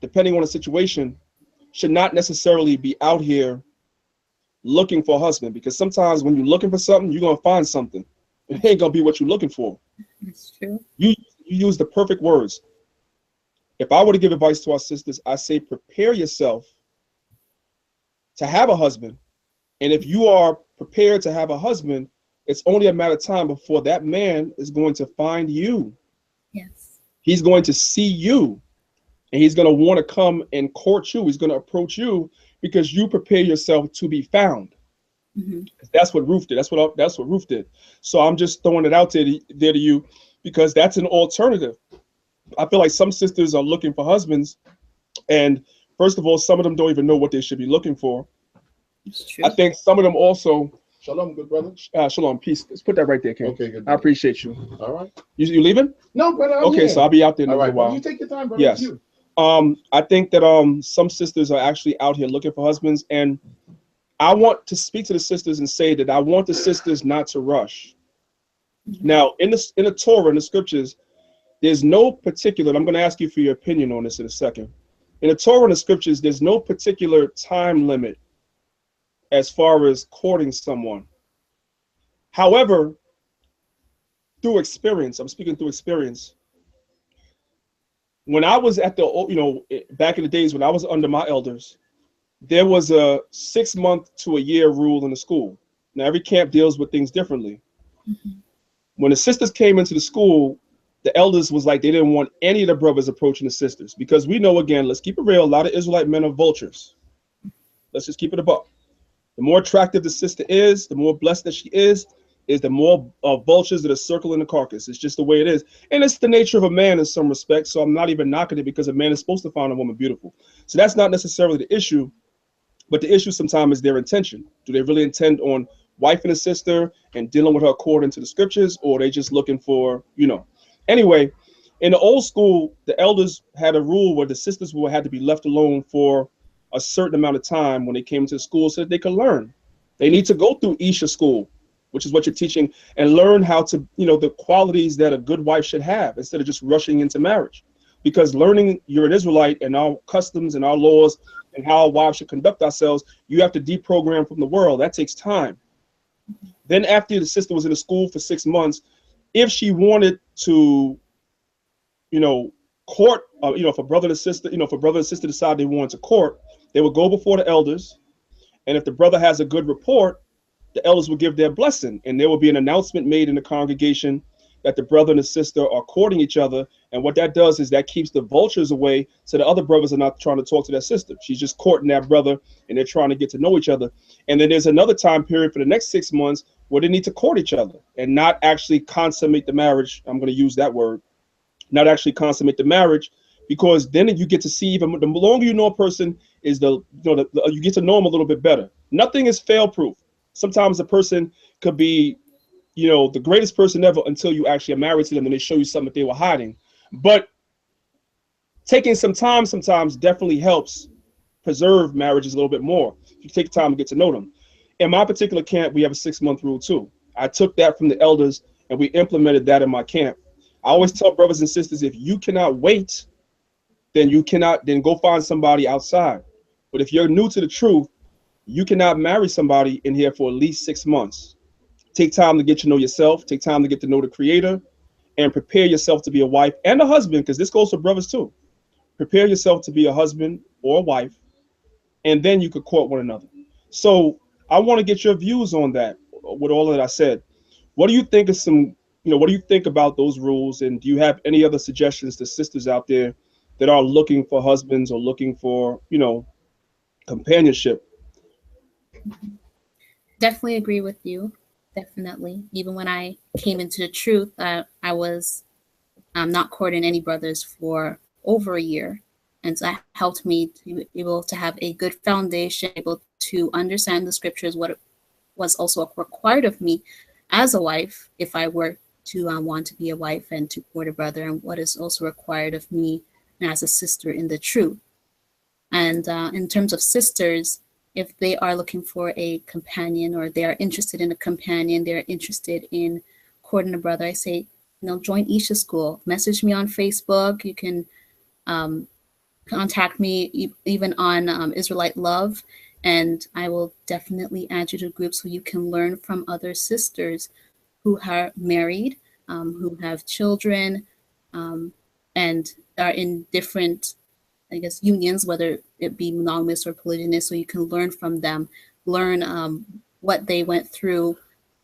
depending on the situation, should not necessarily be out here looking for a husband, because sometimes when you're looking for something, you're gonna find something. It ain't gonna be what you're looking for. That's true. You use the perfect words. If I were to give advice to our sisters, I say prepare yourself to have a husband. And if you are prepared to have a husband, it's only a matter of time before that man is going to find you. Yes. He's going to see you, and he's going to want to come and court you. He's going to approach you because you prepare yourself to be found. Mm-hmm. That's what Ruth did. That's what Ruth did. So I'm just throwing it out there to you because that's an alternative. I feel like some sisters are looking for husbands, and first of all, some of them don't even know what they should be looking for. It's true. I think some of them also. Shalom, good brother. Shalom, peace. Let's put that right there, Ken. Okay, good. I appreciate you. All right. You leaving? No, brother. Okay, so I'll be out there in a All right, little while. you take your time, brother. Yes. I think that some sisters are actually out here looking for husbands, and I want to speak to the sisters and say that I want the sisters not to rush. Mm-hmm. Now, in the Torah, in the scriptures, there's no particular. I'm going to ask you for your opinion on this in a second. In the Torah and the scriptures, there's no particular time limit as far as courting someone. However, through experience, I'm speaking through experience. When I was at back in the days when I was under my elders, there was a 6-month to a year rule in the school. Now, every camp deals with things differently. Mm-hmm. When the sisters came into the school, the elders was like, they didn't want any of the brothers approaching the sisters, because we know, again, let's keep it real, a lot of Israelite men are vultures. Let's just keep it a buck. The more attractive the sister is, the more blessed that she is the more vultures that are circling the carcass. It's just the way it is. And it's the nature of a man in some respects. So I'm not even knocking it, because a man is supposed to find a woman beautiful. So that's not necessarily the issue. But the issue sometimes is their intention. Do they really intend on wifing a sister and dealing with her according to the scriptures, or are they just looking for, Anyway, in the old school, the elders had a rule where the sisters had to be left alone for a certain amount of time when they came to the school so that they could learn. They need to go through Isha School, which is what you're teaching, and learn how to, the qualities that a good wife should have instead of just rushing into marriage. Because learning you're an Israelite and our customs and our laws and how our wives should conduct ourselves, you have to deprogram from the world. That takes time. Then after the sister was in the school for 6 months, if she wanted to, court, if a brother and sister, if a brother and sister decide they wanted to court, they would go before the elders. And if the brother has a good report, the elders will give their blessing, and there will be an announcement made in the congregation that the brother and the sister are courting each other. And what that does is that keeps the vultures away, so the other brothers are not trying to talk to their sister. She's just courting that brother, and they're trying to get to know each other. And then there's another time period for the next 6 months where they need to court each other and not actually consummate the marriage. I'm going to use that word, not actually consummate the marriage, because then you get to see, even the longer you know a person, is you get to know them a little bit better. Nothing is fail-proof. Sometimes a person could be, the greatest person ever until you actually are married to them and they show you something that they were hiding. But taking some time sometimes definitely helps preserve marriages a little bit more. You take time to get to know them. In my particular camp, we have a 6-month rule too. I took that from the elders and we implemented that in my camp. I always tell brothers and sisters, if you cannot wait, then go find somebody outside. But if you're new to the truth, You cannot marry somebody in here for at least 6 months. Take time to get to know yourself, take time to get to know the creator, and prepare yourself to be a wife and a husband, because this goes for brothers too. Prepare yourself to be a husband or a wife, and then you could court one another. So I want to get your views on that with all that I said. What do you think of some, what do you think about those rules? And do you have any other suggestions to sisters out there that are looking for husbands or looking for, companionship? Mhm. Definitely agree with you. Definitely. Even when I came into the truth, I was not courting any brothers for over a year. And so that helped me to be able to have a good foundation, able to understand the scriptures, what was also required of me as a wife, if I were to want to be a wife and to court a brother, and what is also required of me as a sister in the truth. And in terms of sisters, if they are looking for a companion or they are interested in a companion, they're interested in courting a brother, I say, join Isha School. Message me on Facebook. You can um, contact me even on Israelite Love, and I will definitely add you to groups so you can learn from other sisters who are married, who have children, um, and are in different, I guess, unions, whether it be monogamous or polygynous, so you can learn from them, learn what they went through,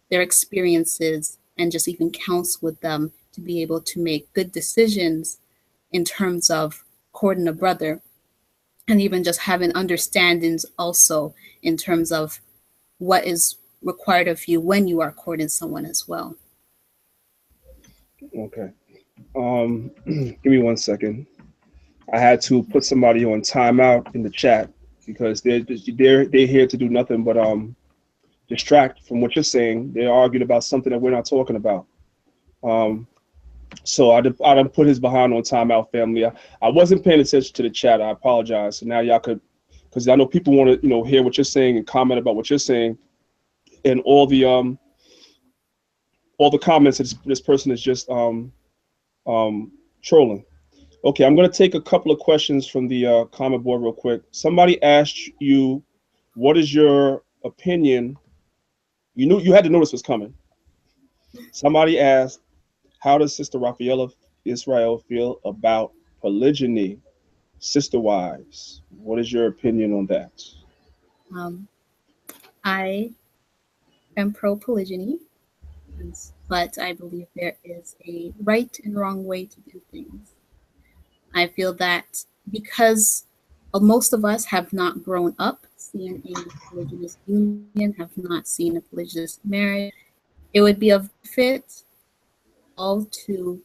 their experiences, and just even counsel with them to be able to make good decisions in terms of courting a brother, and even just having understandings also in terms of what is required of you when you are courting someone as well. Okay. Give me 1 second. I had to put somebody on timeout in the chat because they're here to do nothing but distract from what you're saying. They're arguing about something that we're not talking about. Um, so I done put his behind on timeout, family. I wasn't paying attention to the chat. I apologize. So now y'all could, because I know people want to hear what you're saying and comment about what you're saying, and all the comments that this person is just um trolling. Okay, I'm going to take a couple of questions from the comment board real quick. Somebody asked you, what is your opinion? You knew you had to know this was coming. Somebody asked, how does Sister Raphaela Israel feel about polygyny? Sister wives, what is your opinion on that? Um, I am pro polygyny, but I believe there is a right and wrong way to do things. I feel that because most of us have not grown up seeing a polygynous union, have not seen a polygynous marriage, it would be of benefit all to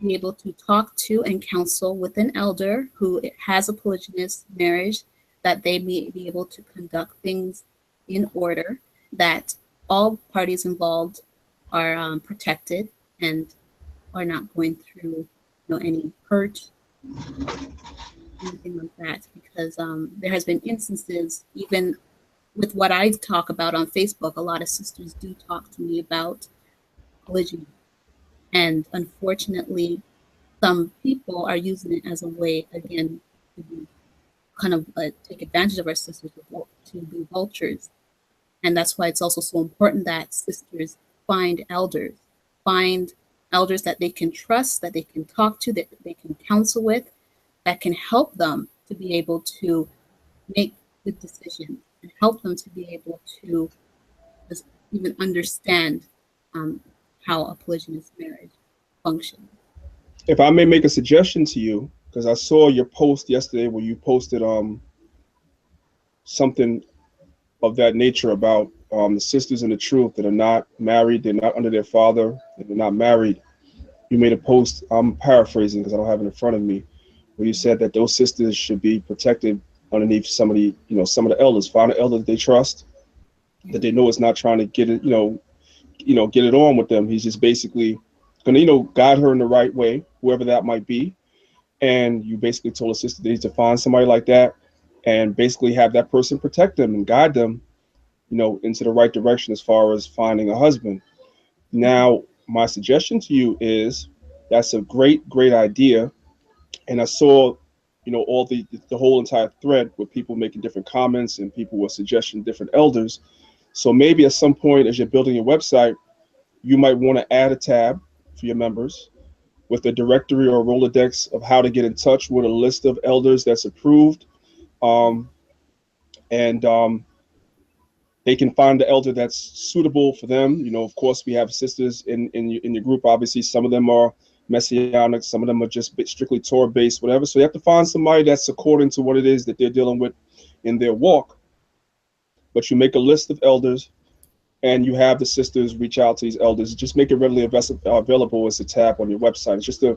be able to talk to and counsel with an elder who has a polygynous marriage, that they may be able to conduct things in order, that all parties involved are protected and are not going through any hurt, anything like that, because there has been instances, even with what I talk about on Facebook, a lot of sisters do talk to me about polygyny. And unfortunately, some people are using it as a way, again, to kind of take advantage of our sisters, to be vultures. And that's why it's also so important that sisters find elders that they can trust, that they can talk to, that they can counsel with, that can help them to be able to make good decisions and help them to be able to just even understand um, how a polygynous marriage functions. If I may make a suggestion to you, because I saw your post yesterday where you posted something of that nature about the sisters in the truth that are not married, they're not under their father, and they're not married. You made a post, I'm paraphrasing because I don't have it in front of me, where you said that those sisters should be protected underneath somebody, some of the elders. Find an elder that they trust, that they know is not trying to get it, get it on with them. He's just basically gonna, guide her in the right way, whoever that might be. And you basically told a sister they need to find somebody like that and basically have that person protect them and guide them, into the right direction as far as finding a husband. Now, my suggestion to you is that's a great, great idea. And I saw all the whole entire thread with people making different comments and people were suggesting different elders. So maybe at some point as you're building your website, you might want to add a tab for your members with a directory or a Rolodex of how to get in touch with a list of elders that's approved. Um, and They can find the elder that's suitable for them. Of course, we have sisters in your group. Obviously, some of them are messianic, some of them are just strictly Torah based, whatever. So you have to find somebody that's according to what it is that they're dealing with in their walk. But you make a list of elders, and you have the sisters reach out to these elders. Just make it readily available as a tab on your website. It's just a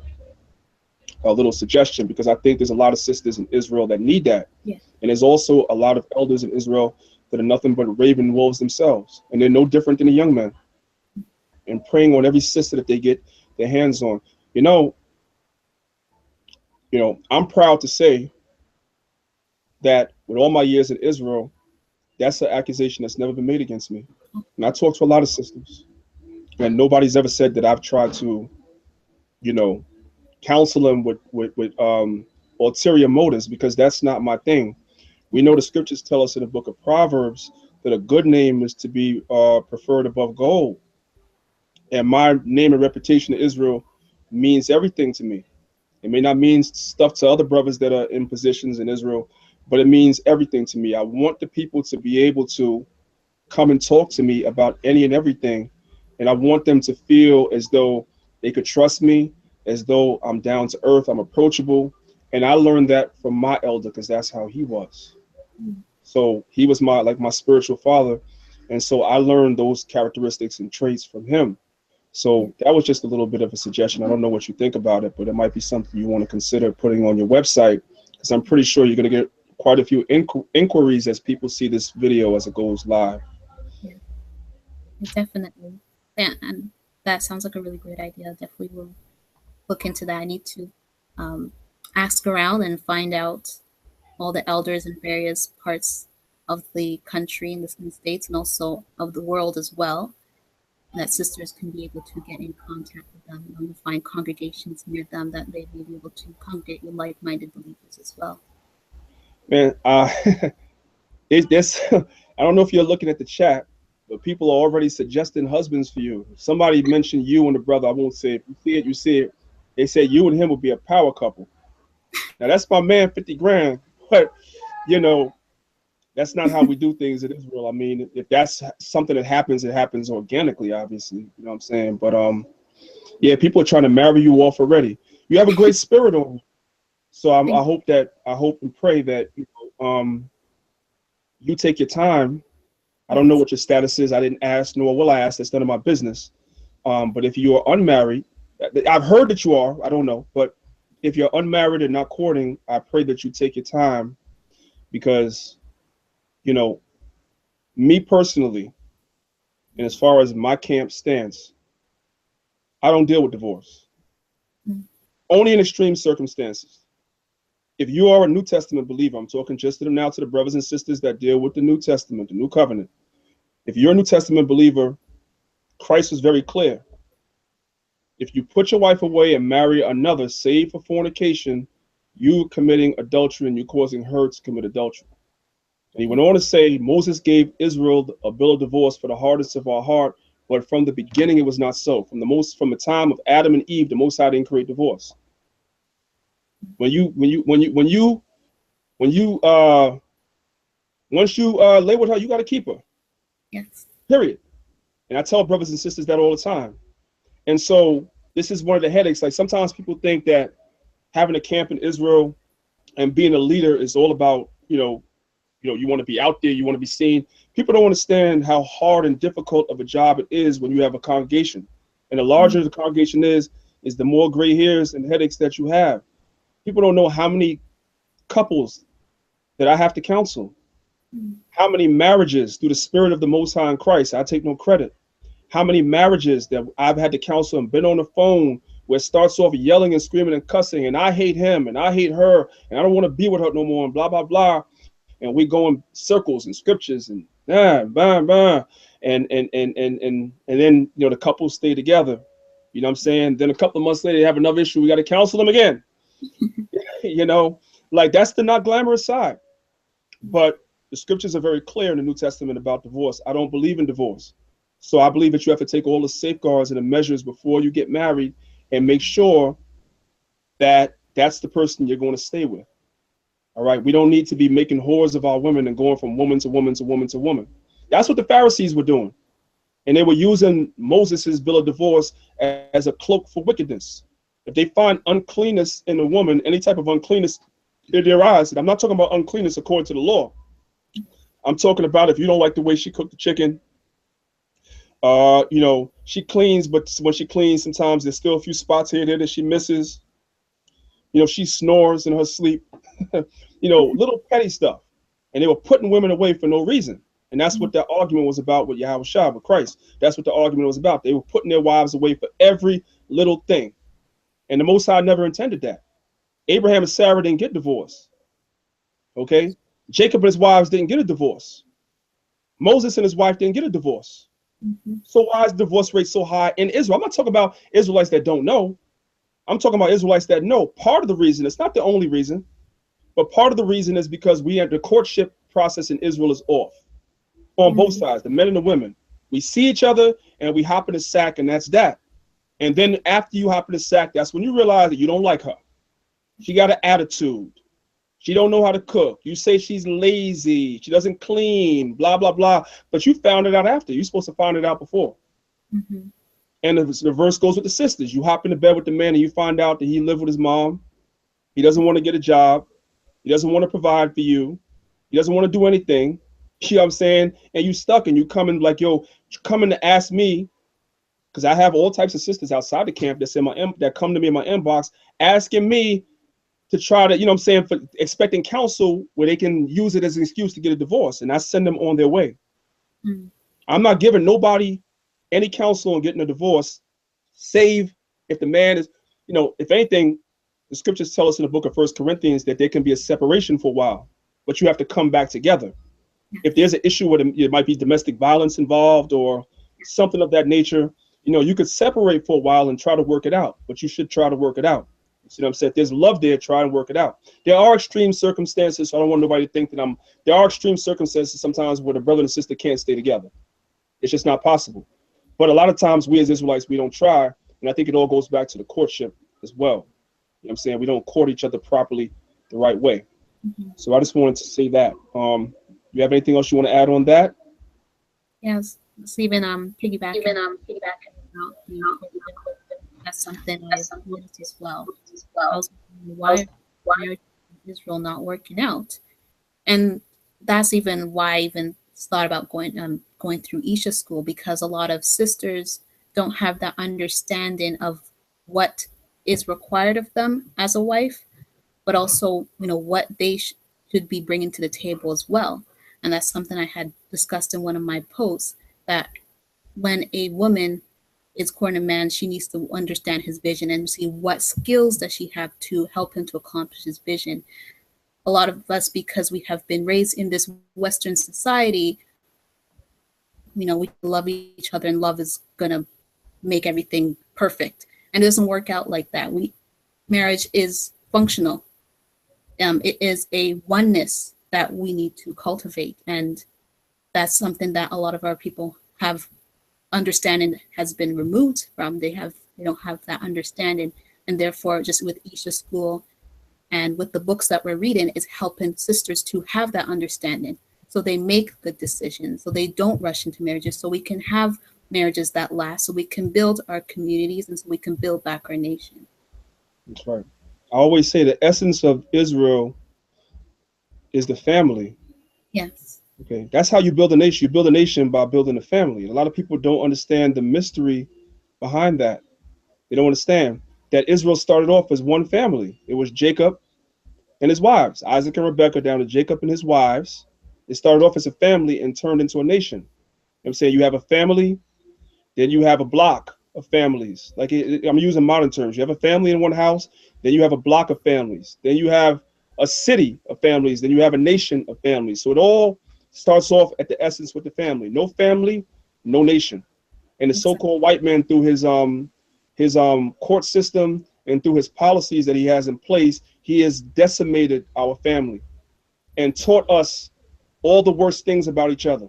little suggestion because I think there's a lot of sisters in Israel that need that. Yes. And there's also a lot of elders in Israel that are nothing but raven wolves themselves. And they're no different than a young man. And preying on every sister that they get their hands on. I'm proud to say that with all my years in Israel, that's an accusation that's never been made against me. And I talk to a lot of sisters. And nobody's ever said that I've tried to, counsel them with ulterior motives, because that's not my thing. We know the scriptures tell us in the book of Proverbs that a good name is to be preferred above gold. And my name and reputation in Israel means everything to me. It may not mean stuff to other brothers that are in positions in Israel, but it means everything to me. I want the people to be able to come and talk to me about any and everything. And I want them to feel as though they could trust me, as though I'm down to earth, I'm approachable. And I learned that from my elder because that's how he was. So he was my spiritual father. And so I learned those characteristics and traits from him. So that was just a little bit of a suggestion. I don't know what you think about it, but it might be something you want to consider putting on your website, because I'm pretty sure you're going to get quite a few inquiries as people see this video as it goes live. Yeah, definitely. Yeah, and that sounds like a really great idea. Definitely will look into that. I need to ask around and find out all the elders in various parts of the country, in the states, and also of the world as well, that sisters can be able to get in contact with them and find congregations near them that they may be able to congregate with like-minded believers as well. Man, there's I don't know if you're looking at the chat, but people are already suggesting husbands for you. Somebody mentioned you and the brother. I won't say it. If you see it, you see it. They said you and him would be a power couple. Now that's my man, 50 grand. But that's not how we do things in Israel. I mean, if that's something that happens, it happens organically, obviously. You know what I'm saying? But yeah, people are trying to marry you off already. You have a great spirit on you. So I hope and pray that you take your time. I don't know what your status is. I didn't ask, nor will I ask. That's none of my business. But if you are unmarried, I've heard that you are. I don't know, but if you're unmarried and not courting, I pray that you take your time, because me personally, and as far as my camp stance, I don't deal with divorce. Only in extreme circumstances. If you are a New Testament believer, I'm talking just to them now, to the brothers and sisters that deal with the New Testament, the New Covenant. If you're a New Testament believer, Christ was very clear. If you put your wife away and marry another, save for fornication, you committing adultery and you're causing her to commit adultery. And he went on to say, Moses gave Israel a bill of divorce for the hardness of our heart, but from the beginning it was not so. From the time of Adam and Eve, the Most High didn't create divorce. Once you lay with her, you got to keep her. Yes. Period. And I tell brothers and sisters that all the time. And so this is one of the headaches. Like sometimes people think that having a camp in Israel and being a leader is all about, you want to be out there, you want to be seen. People don't understand how hard and difficult of a job it is when you have a congregation. And the larger the congregation is the more gray hairs and headaches that you have. People don't know how many couples that I have to counsel, how many marriages through the Spirit of the Most High in Christ. I take no credit. How many marriages that I've had to counsel and been on the phone where it starts off yelling and screaming and cussing, and I hate him and I hate her and I don't want to be with her no more and blah, blah, blah. And we go in circles and scriptures and and then the couples stay together. You know what I'm saying? Then a couple of months later they have another issue. We got to counsel them again. Like that's the not glamorous side. But the scriptures are very clear in the New Testament about divorce. I don't believe in divorce. So I believe that you have to take all the safeguards and the measures before you get married and make sure that that's the person you're going to stay with. All right. We don't need to be making whores of our women and going from woman to woman to woman to woman. That's what the Pharisees were doing. And they were using Moses's bill of divorce as a cloak for wickedness. If they find uncleanness in a woman, any type of uncleanness in their eyes, and I'm not talking about uncleanness according to the law. I'm talking about if you don't like the way she cooked the chicken, she cleans, but when she cleans, sometimes there's still a few spots here and there that she misses. She snores in her sleep, little petty stuff. And they were putting women away for no reason. And that's what that argument was about with Yahweh Shah, with Christ. That's what the argument was about. They were putting their wives away for every little thing. And the Most High never intended that. Abraham and Sarah didn't get divorced. Okay? Jacob and his wives didn't get a divorce. Moses and his wife didn't get a divorce. So why is the divorce rate so high in Israel? I'm not talking about Israelites that don't know. I'm talking about Israelites that know. Part of the reason, it's not the only reason, but part of the reason is because the courtship process in Israel is off. On both sides, the men and the women. We see each other and we hop in the sack, and that's that. And then after you hop in the sack, that's when you realize that you don't like her. She got an attitude. She don't know how to cook. You say she's lazy. She doesn't clean, blah, blah, blah. But you found it out after. You're supposed to find it out before. And the verse goes with the sisters. You hop into bed with the man and you find out that he lived with his mom. He doesn't want to get a job. He doesn't want to provide for you. He doesn't want to do anything. You know what I'm saying? And you stuck and you come in like, yo, coming to ask me, because I have all types of sisters outside the camp that come to me in my inbox asking me to try to, for expecting counsel where they can use it as an excuse to get a divorce. And I send them on their way. I'm not giving nobody any counsel on getting a divorce, save if the man is, if anything, the scriptures tell us in the book of 1 Corinthians that there can be a separation for a while, but you have to come back together. If there's an issue where there might be domestic violence involved or something of that nature, you could separate for a while and try to work it out, but you should try to work it out. You see what I'm saying? If there's love there, try and work it out. There are extreme circumstances, so I don't want nobody to think that there are extreme circumstances sometimes where the brother and sister can't stay together. It's just not possible. But a lot of times we as Israelites, we don't try. And I think it all goes back to the courtship as well. You know what I'm saying? We don't court each other properly the right way. So I just wanted to say that. You have anything else you want to add on that? Yes, Stephen, piggybacking. That's something I noticed as well. Also, why Israel not working out? And that's even why I even thought about going through Isha School, because a lot of sisters don't have that understanding of what is required of them as a wife, but also, what they should be bringing to the table as well. And that's something I had discussed in one of my posts, that when a woman is courting a man, she needs to understand his vision and see what skills does she have to help him to accomplish his vision. A lot of us, because we have been raised in this Western society, we love each other and love is going to make everything perfect. And it doesn't work out like that. Marriage is functional. It is a oneness that we need to cultivate. And that's something that a lot of our people have understanding has been removed from. They don't have that understanding. And therefore, just with Isha School and with the books that we're reading, is helping sisters to have that understanding. So they make good decisions. So they don't rush into marriages. So we can have marriages that last. So we can build our communities and so we can build back our nation. That's right. I always say the essence of Israel is the family. Yes. Okay. That's how you build a nation. You build a nation by building a family. A lot of people don't understand the mystery behind that. They don't understand that Israel started off as one family. It was Jacob and his wives, Isaac and Rebekah, down to Jacob and his wives. It started off as a family and turned into a nation. You know what I'm saying? You have a family, then you have a block of families. Like I'm using modern terms. You have a family in one house, then you have a block of families. Then you have a city of families, then you have a nation of families. So it all starts off at the essence with the family. No family, no nation. And the so-called white man, through his court system and through his policies that he has in place, he has decimated our family and taught us all the worst things about each other.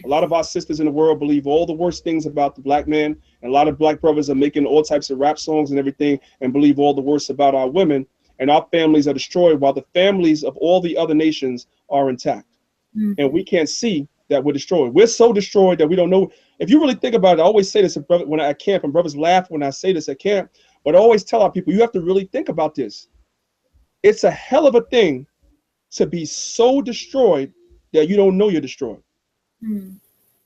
A lot of our sisters in the world believe all the worst things about the black man, and a lot of black brothers are making all types of rap songs and everything and believe all the worst about our women, and our families are destroyed while the families of all the other nations are intact. And we can't see that we're destroyed. We're so destroyed that we don't know. If you really think about it, I always say this when I at camp, and brothers laugh when I say this at camp, but I always tell our people, you have to really think about this. It's a hell of a thing to be so destroyed that you don't know you're destroyed.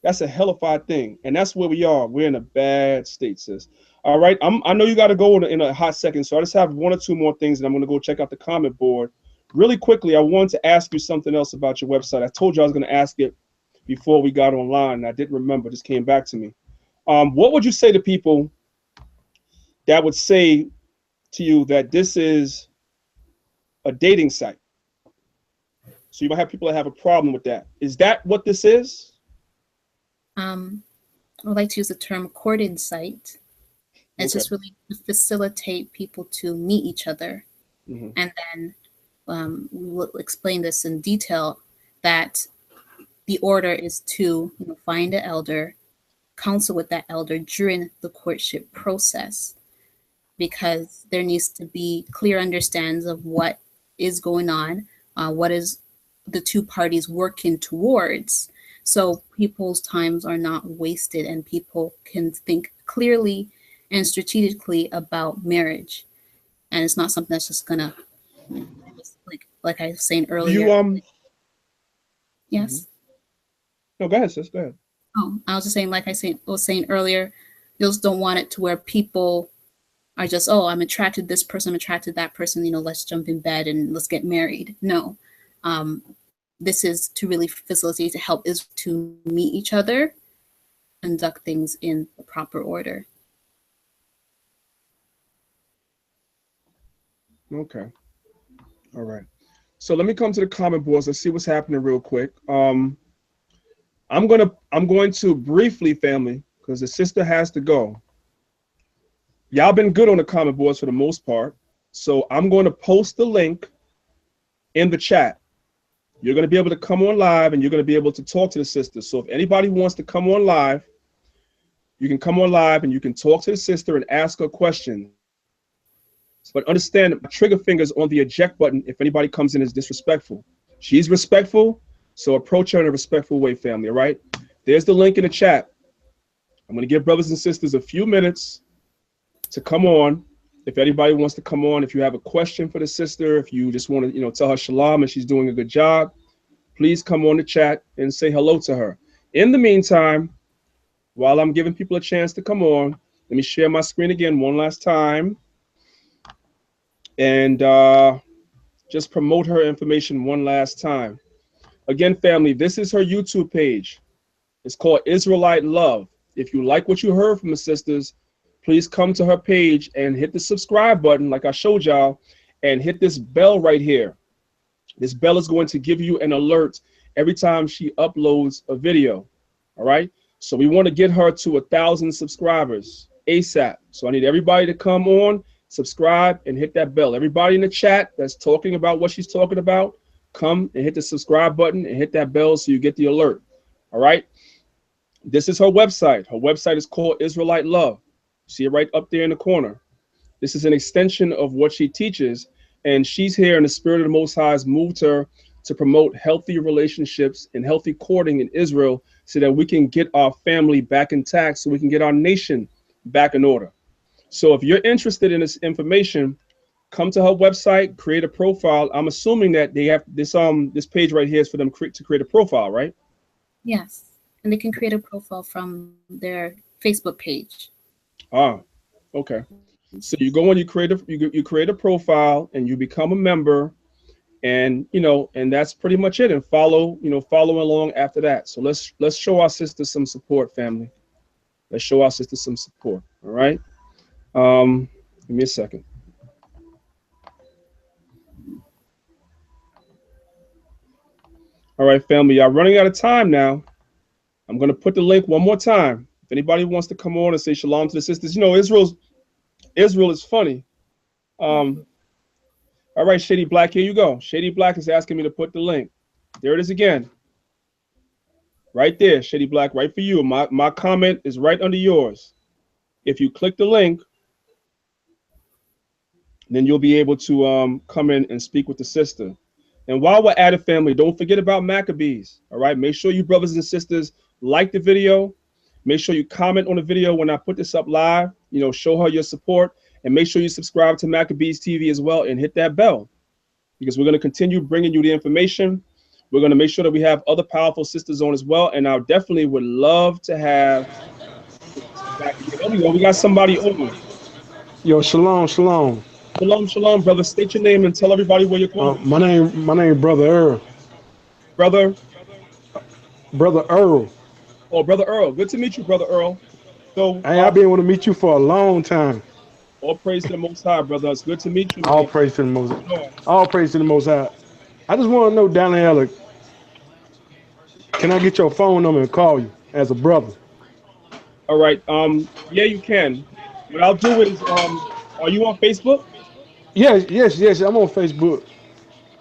That's a hellified thing, and that's where we are. We're in a bad state, sis. All right, I know you got to go in a hot second, so I just have one or two more things, and I'm going to go check out the comment board really quickly. I wanted to ask you something else about your website. I told you I was going to ask it before we got online, and I didn't remember. It just came back to me. What would you say to people that would say to you that this is a dating site? So you might have people that have a problem with that. Is that what this is? I would like to use the term courting site. It's just really to facilitate people to meet each other. And then we will explain this in detail, that the order is to find an elder, counsel with that elder during the courtship process, because there needs to be clear understandings of what is going on, what is the two parties working towards, so people's times are not wasted and people can think clearly and strategically about marriage. And it's not something that's just gonna, like I was saying earlier. Yes. No, go ahead, sis. Go ahead. Oh, I was just saying, like I was saying earlier, you just don't want it to where people are just, oh, I'm attracted to this person, I'm attracted to that person, let's jump in bed and let's get married. No. This is to really facilitate, to help is to meet each other, conduct things in the proper order. Okay. All right. So let me come to the comment boards. Let's see what's happening real quick. I'm going to briefly, family, because the sister has to go. Y'all been good on the comment boards for the most part. So I'm going to post the link in the chat. You're going to be able to come on live and you're going to be able to talk to the sister. So if anybody wants to come on live, you can come on live and you can talk to the sister and ask her questions. But understand that my trigger finger's on the eject button if anybody comes in as disrespectful. She's respectful, so approach her in a respectful way, family, all right? There's the link in the chat. I'm going to give brothers and sisters a few minutes to come on. If anybody wants to come on, if you have a question for the sister, if you just want to, tell her shalom and she's doing a good job, please come on the chat and say hello to her. In the meantime, while I'm giving people a chance to come on, let me share my screen again one last time and just promote her information one last time. Again, family, this is her YouTube page. It's called Israelite Love. If you like what you heard from the sisters, please come to her page and hit the subscribe button like I showed y'all and hit this bell right here. This bell is going to give you an alert every time she uploads a video. All right. So we want to get her to 1,000 subscribers ASAP. So I need everybody to come on, subscribe, and hit that bell. Everybody in the chat that's talking about what she's talking about, come and hit the subscribe button and hit that bell so you get the alert. All right. This is her website. Her website is called Israelite Love. See it right up there in the corner. This is an extension of what she teaches, and she's here and the Spirit of the Most High has moved her to promote healthy relationships and healthy courting in Israel so that we can get our family back intact, so we can get our nation back in order. So if you're interested in this information, come to her website, create a profile. I'm assuming that they have this page right here is for them to create a profile, right? Yes, and they can create a profile from their Facebook page. Ah, okay. So you go on, you create a profile and you become a member, and and that's pretty much it. And follow along after that. So let's show our sisters some support, family. Let's show our sisters some support. All right. Give me a second. All right, family. Y'all running out of time now. I'm gonna put the link one more time. If anybody wants to come on and say shalom to the sisters, Israel is funny. All All right, Shady Black, here you go. Shady Black is asking me to put the link. There it is again. Right there, Shady Black, right for you. My comment is right under yours. If you click the link, then you'll be able to come in and speak with the sister. And while we're at it, family, don't forget about Maccabees. All right, make sure you brothers and sisters like the video. Make sure you comment on the video when I put this up live. You know, show her your support, and make sure you subscribe to Maccabees TV as well and hit that bell, because we're going to continue bringing you the information. We're going to make sure that we have other powerful sisters on as well, and I definitely would love to have. There we go. We got somebody on. Yo, shalom, shalom. Shalom, shalom, brother. State your name and tell everybody where you're calling from. My name, Brother Earl. Brother. Brother Earl. Oh, brother Earl. Good to meet you, brother Earl. So, Hey, I've been wanting to meet you for a long time. all praise to the Most High, brother. It's good to meet you, All man. praise to the Most. Sure. All praise to the Most High. I just want to know, Daniela, can I get your phone number and call you as a brother? All right. Yeah, you can. What I'll do is, are you on Facebook? Yes, yes, yes. I'm on Facebook.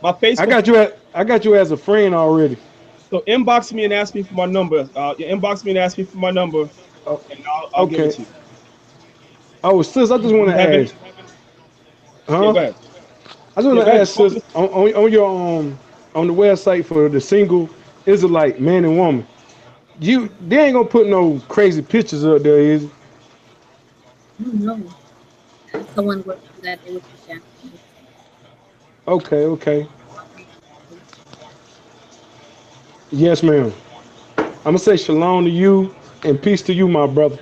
My I Facebook. got you. I got you as a friend already. So inbox me and ask me for my number. You inbox me and ask me for my number, Oh, and I'll give it okay. to you. Oh, sis, I just want You to have any? ask, Yeah, huh? go ahead. I just Yeah, want go to ahead. ask, sis, on your on the website for the single Israelite man and woman. They ain't gonna put no crazy pictures up there, is it? Oh, no. If someone would do that, they would be banned from the site. Okay, okay. Moderation policy. Yes, ma'am. I'm gonna say shalom to you and peace to you, my brother.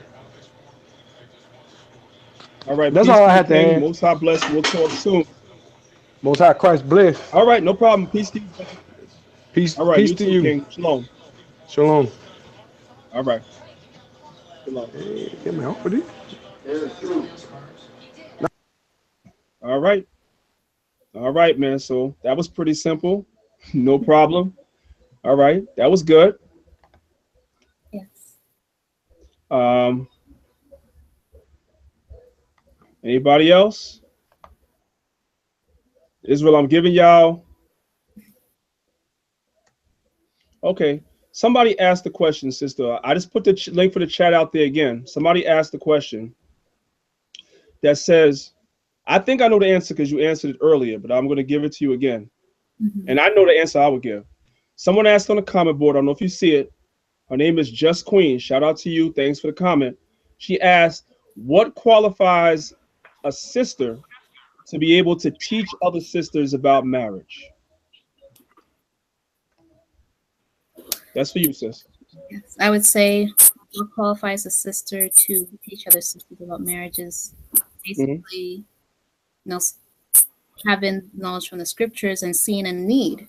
All right. That's Peace all to I you, had to King. add. Most High bless. We'll talk soon. Most High Christ bless. All right. No problem. Peace to you, brother. Peace, All right. peace You to too, you. King. Shalom. Shalom. All right. Shalom. Get me off of this. All right. All right, man. So that was pretty simple. No problem. All right. That was good. Yes. Um, Anybody else? Israel, I'm giving y'all. Okay. Somebody asked the question, sister. I just put the link for the chat out there again. Somebody asked the question that says, I think I know the answer because you answered it earlier, but I'm going to give it to you again. Mm-hmm. And I know the answer I would give. Someone asked on the comment board, I don't know if you see it. Her name is Just Queen. Shout out to you. Thanks for the comment. She asked, what qualifies a sister to be able to teach other sisters about marriage? That's for you, sis. Yes. I would say what qualifies a sister to teach other sisters about marriages, Mm-hmm. basically, having knowledge from the scriptures and seeing a need.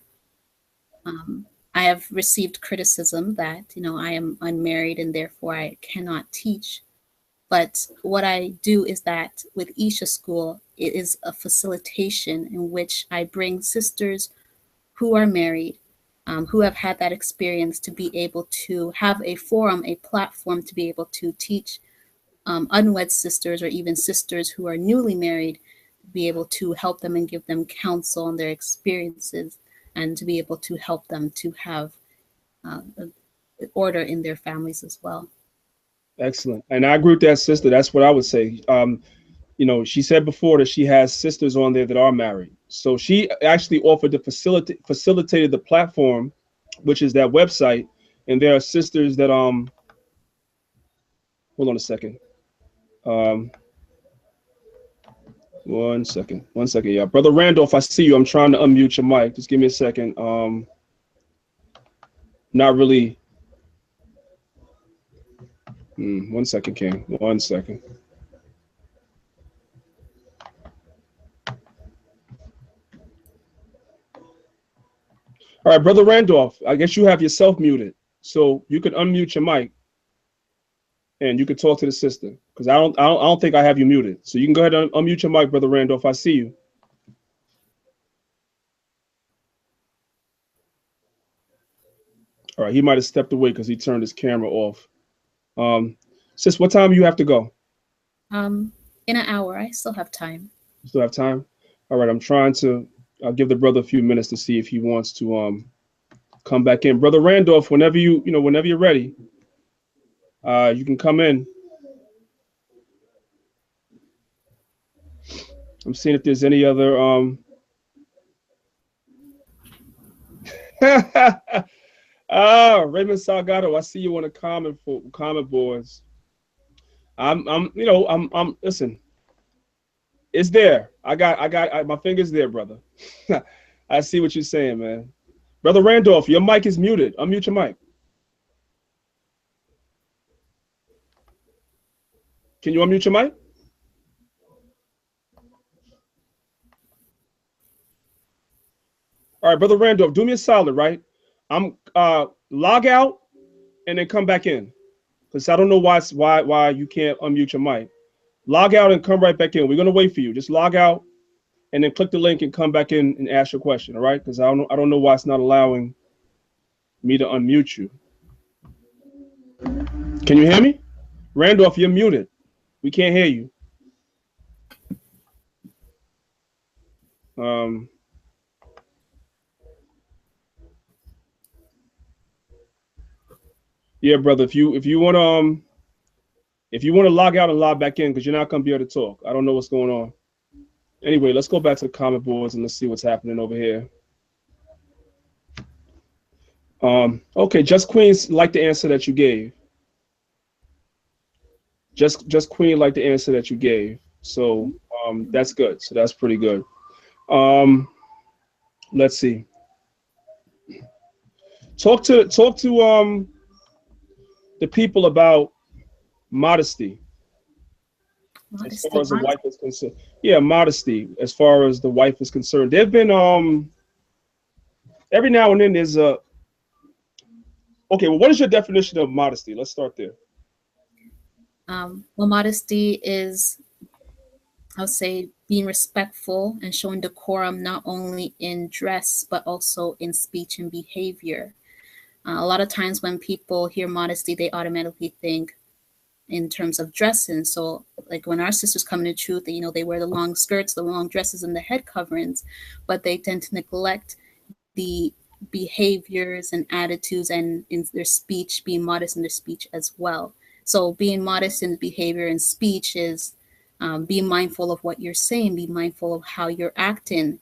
I have received criticism that, I am unmarried and therefore I cannot teach. But what I do is that with Isha School, it is a facilitation in which I bring sisters who are married, who have had that experience to be able to have a forum, a platform to be able to teach unwed sisters or even sisters who are newly married, be able to help them and give them counsel on their experiences and to be able to help them to have uh, order in their families as well. Excellent. And I agree with that, sister. That's what I would say. She said before that she has sisters on there that are married. So she actually offered to facilitated the platform, which is that website. And there are sisters that hold on a second. Um, one second, yeah. Brother Randolph, I see you. I'm trying to unmute your mic. Just give me a second. Not really. One second, King. 1 second. All right, Brother Randolph, I guess you have yourself muted. So you could unmute your mic and you could talk to the sister. Because I don't think I have you muted. So you can go ahead and unmute your mic, Brother Randolph. I see you. All right, he might have stepped away because he turned his camera off. Sis, what time do you have to go? In an hour, I still have time. You still have time? All right, I'm trying to I'll give the brother a few minutes to see if he wants to come back in. Brother Randolph, whenever whenever you're ready, you can come in. I'm seeing if there's any other Raymond Salgado, I see you on the comment boards. I'm listen, it's there. My fingers there, brother. I see what you're saying, man. Brother Randolph, your mic is muted. Unmute your mic. Can you unmute your mic? All right, Brother Randolph, do me a solid, right? I'm log out and then come back in. Because I don't know why you can't unmute your mic. Log out and come right back in. We're gonna wait for you. Just log out and then click the link and come back in and ask your question, all right? Because I don't know why it's not allowing me to unmute you. Can you hear me? Randolph, you're muted. We can't hear you. Yeah, brother. If you want to log out and log back in, because you're not gonna be able to talk. I don't know what's going on. Anyway, let's go back to the comment boards and let's see what's happening over here. Okay, Just Queen's like the answer that you gave. Just Queen like the answer that you gave. So that's good. So that's pretty good. Let's see. Talk to the people about modesty. As far as the wife is concerned. Yeah, modesty as far as the wife is concerned. There've been every now and then there's a okay, well, what is your definition of modesty? Let's start there. Well, modesty is, I would say, being respectful and showing decorum not only in dress but also in speech and behavior. A lot of times when people hear modesty, they automatically think in terms of dressing. So like when our sisters come into truth, they wear the long skirts, the long dresses, and the head coverings, but they tend to neglect the behaviors and attitudes and in their speech, being modest in their speech as well. So being modest in behavior and speech is being mindful of what you're saying, be mindful of how you're acting,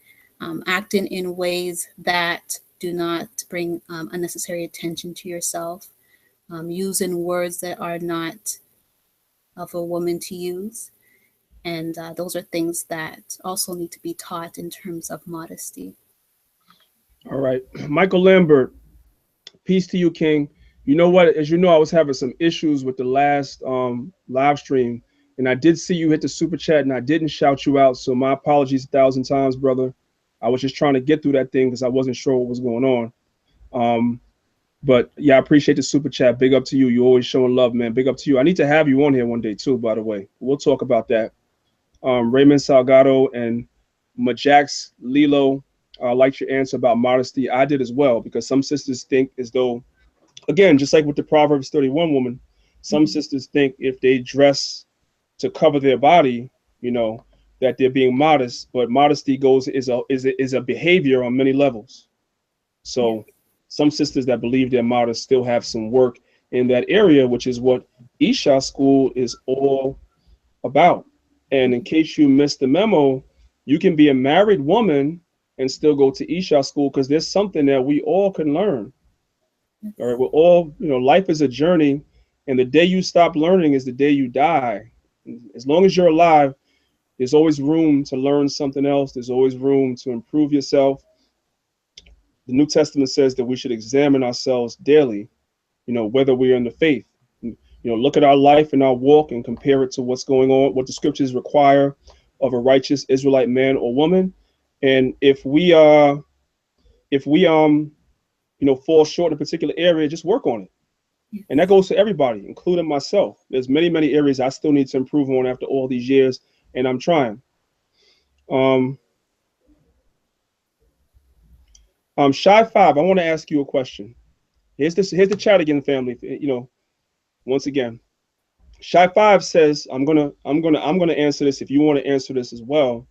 acting in ways that do not bring unnecessary attention to yourself, using words that are not of a woman to use. And those are things that also need to be taught in terms of modesty. All right. Michael Lambert, peace to you, King. You know what? As you know, I was having some issues with the last live stream, and I did see you hit the super chat, and I didn't shout you out. So my apologies 1,000 times, brother. I was just trying to get through that thing because I wasn't sure what was going on. But yeah, I appreciate the super chat. Big up to you. You always showing love, man. Big up to you. I need to have you on here one day too, by the way. We'll talk about that. Raymond Salgado and Majax Lilo, liked your answer about modesty. I did as well, because some sisters think as though, again, just like with the Proverbs 31 woman, some sisters think if they dress to cover their body, that they're being modest. But modesty is a behavior on many levels. So some sisters that believe they're modest still have some work in that area, which is what Isha School is all about. And in case you missed the memo, you can be a married woman and still go to Isha School, because there's something that we all can learn. All right, we're all, life is a journey, and the day you stop learning is the day you die. As long as you're alive, there's always room to learn something else. There's always room to improve yourself. The New Testament says that we should examine ourselves daily, whether we're in the faith. Look at our life and our walk and compare it to what's going on, what the scriptures require of a righteous Israelite man or woman. And if we fall short in a particular area, just work on it. And that goes to everybody, including myself. There's many, many areas I still need to improve on after all these years, and I'm trying. Shy 5, I want to ask you a question. Here's the chat again, family. Once again, Shy 5 says, I'm gonna answer this if you want to answer this as well.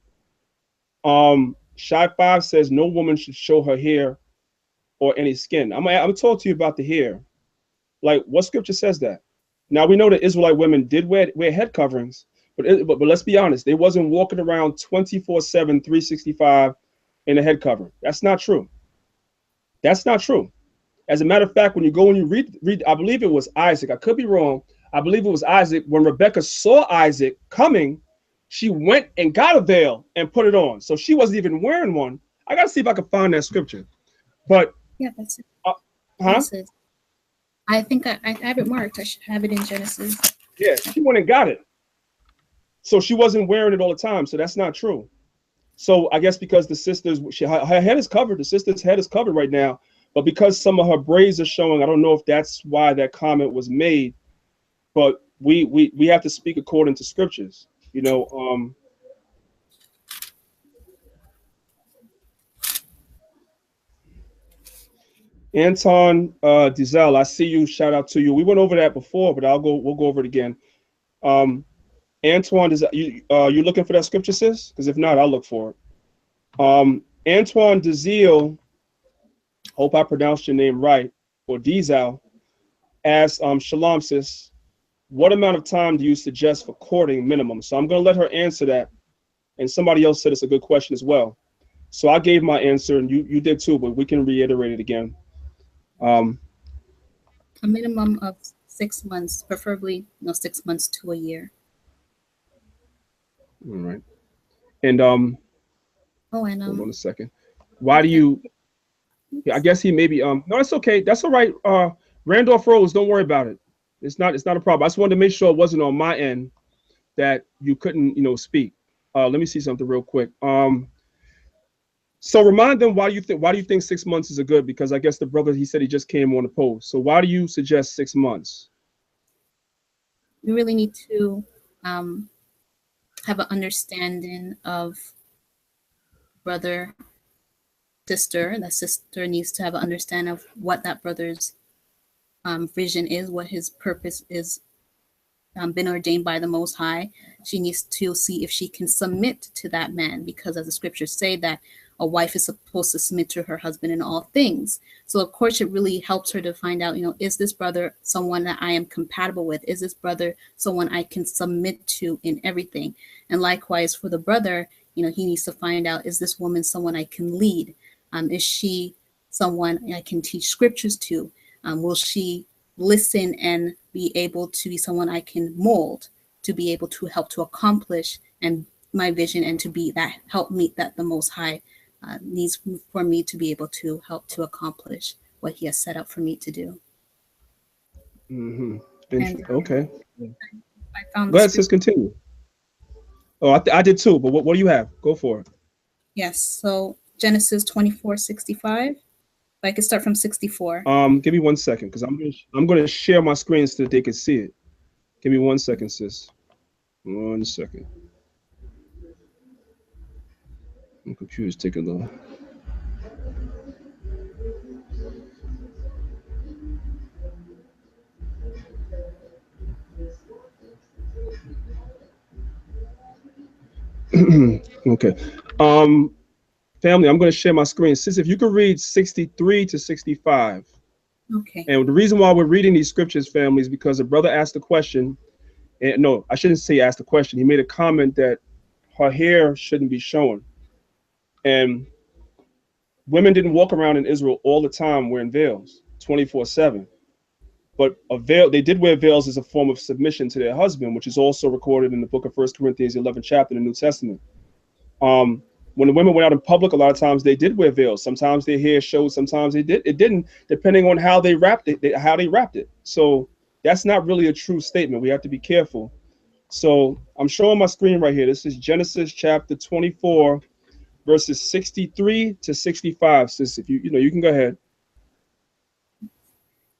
Shy 5 says no woman should show her hair or any skin. I'm gonna talk to you about the hair. Like, what scripture says that? Now we know that Israelite women did wear head coverings, but let's be honest, they wasn't walking around 24/7, 365 in a head covering. That's not true. That's not true. As a matter of fact, when you go and you read, I believe it was Isaac. I could be wrong. I believe it was Isaac. When Rebecca saw Isaac coming, she went and got a veil and put it on. So she wasn't even wearing one. I gotta see if I can find that scripture. But Yeah, that's it. huh? Genesis. I think I have it marked. I should have it in Genesis. Yeah, she went and got it. So she wasn't wearing it all the time. So that's not true. So I guess because the sisters, her head is covered. The sister's head is covered right now. But because some of her braids are showing, I don't know if that's why that comment was made. But we have to speak according to scriptures. You know, Anton Dizel, I see you. Shout out to you. We went over that before, but we'll go over it again. Antoine, you looking for that scripture, sis? Because if not, I'll look for it. Antoine Dizel, hope I pronounced your name right, or Dizel, asks Shalom, sis, what amount of time do you suggest for courting minimum? So I'm going to let her answer that. And somebody else said it's a good question as well. So I gave my answer, and you did too, but we can reiterate it again. A minimum of 6 months, preferably 6 months to a year. All right. And and hold on a second. Why do you? Yeah, I guess he maybe no, it's okay. That's all right. Randolph Rose, don't worry about it. It's not a problem. I just wanted to make sure it wasn't on my end that you couldn't, speak. Let me see something real quick. So remind them why do you think 6 months is a good, because I guess the brother, he said he just came on the post. So why do you suggest 6 months? We really need to have an understanding of brother, sister. That sister needs to have an understanding of what that brother's vision is, what his purpose is, been ordained by the Most High. She needs to see if she can submit to that man, because as the scriptures say that a wife is supposed to submit to her husband in all things. So of course it really helps her to find out, is this brother someone that I am compatible with? Is this brother someone I can submit to in everything? And likewise for the brother, he needs to find out, is this woman someone I can lead? Is she someone I can teach scriptures to? Will she listen and be able to be someone I can mold, to be able to help to accomplish and my vision, and to be that help meet that the Most High needs for me to be able to help to accomplish what he has set out for me to do. Mm-hmm. Okay. I found Go ahead, sis, continue. Oh, I did too, but what do you have? Go for it. Yes, so Genesis 24:65. I could start from 64. Give me 1 second, because I'm gonna share my screen so that they can see it. Give me 1 second, sis. 1 second. My computer's taking a little. Okay. Family, I'm going to share my screen. Sis, if you could read 63 to 65. Okay. And the reason why we're reading these scriptures, family, is because a brother asked a question. And no, I shouldn't say asked a question. He made a comment that her hair shouldn't be shown. And women didn't walk around in Israel all the time wearing veils 24/7. But a veil, they did wear veils as a form of submission to their husband, which is also recorded in the book of 1 Corinthians, 11th chapter in the New Testament. When the women went out in public, a lot of times they did wear veils. Sometimes their hair showed, sometimes it didn't, depending on how they wrapped it. So that's not really a true statement. We have to be careful. So I'm showing my screen right here. This is Genesis chapter 24, verses 63 to 65. Sis, if you can go ahead.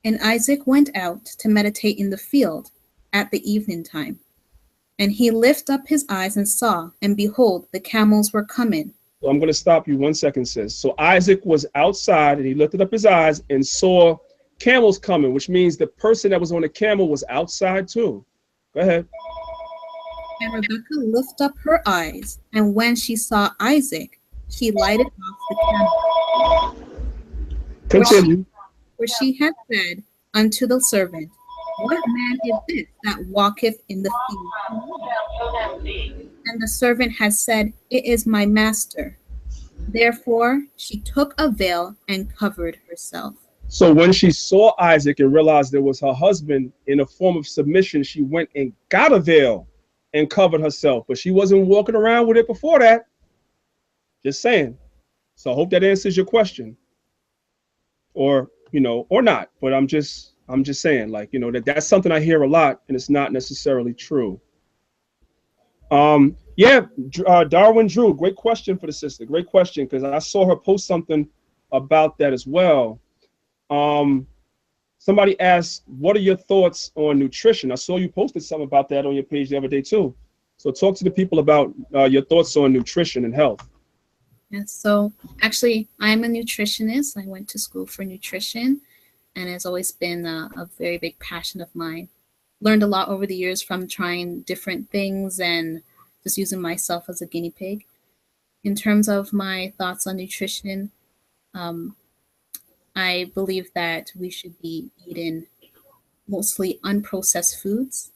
And Isaac went out to meditate in the field at the evening time. And he lifted up his eyes and saw, and behold, the camels were coming. So I'm going to stop you 1 second, sis. So Isaac was outside, and he lifted up his eyes and saw camels coming, which means the person that was on the camel was outside too. Go ahead. And Rebekah lifted up her eyes, and when she saw Isaac, she lighted off the candle, where she, Continue. where she had said unto the servant, What man is this that walketh in the field alone? And the servant had said, It is my master. Therefore she took a veil and covered herself. So when she saw Isaac and realized it was her husband, in a form of submission, she went and got a veil and covered herself. But she wasn't walking around with it before that. Just saying. So I hope that answers your question. Or, or not. But I'm just saying, like, that's something I hear a lot, and it's not necessarily true. Yeah, Darwin Drew, great question for the sister. Great question, because I saw her post something about that as well. Somebody asked, what are your thoughts on nutrition? I saw you posted something about that on your page the other day too. So talk to the people about your thoughts on nutrition and health. Yes, so actually, I'm a nutritionist. I went to school for nutrition, and it's always been a very big passion of mine. Learned a lot over the years from trying different things and just using myself as a guinea pig. In terms of my thoughts on nutrition, I believe that we should be eating mostly unprocessed foods.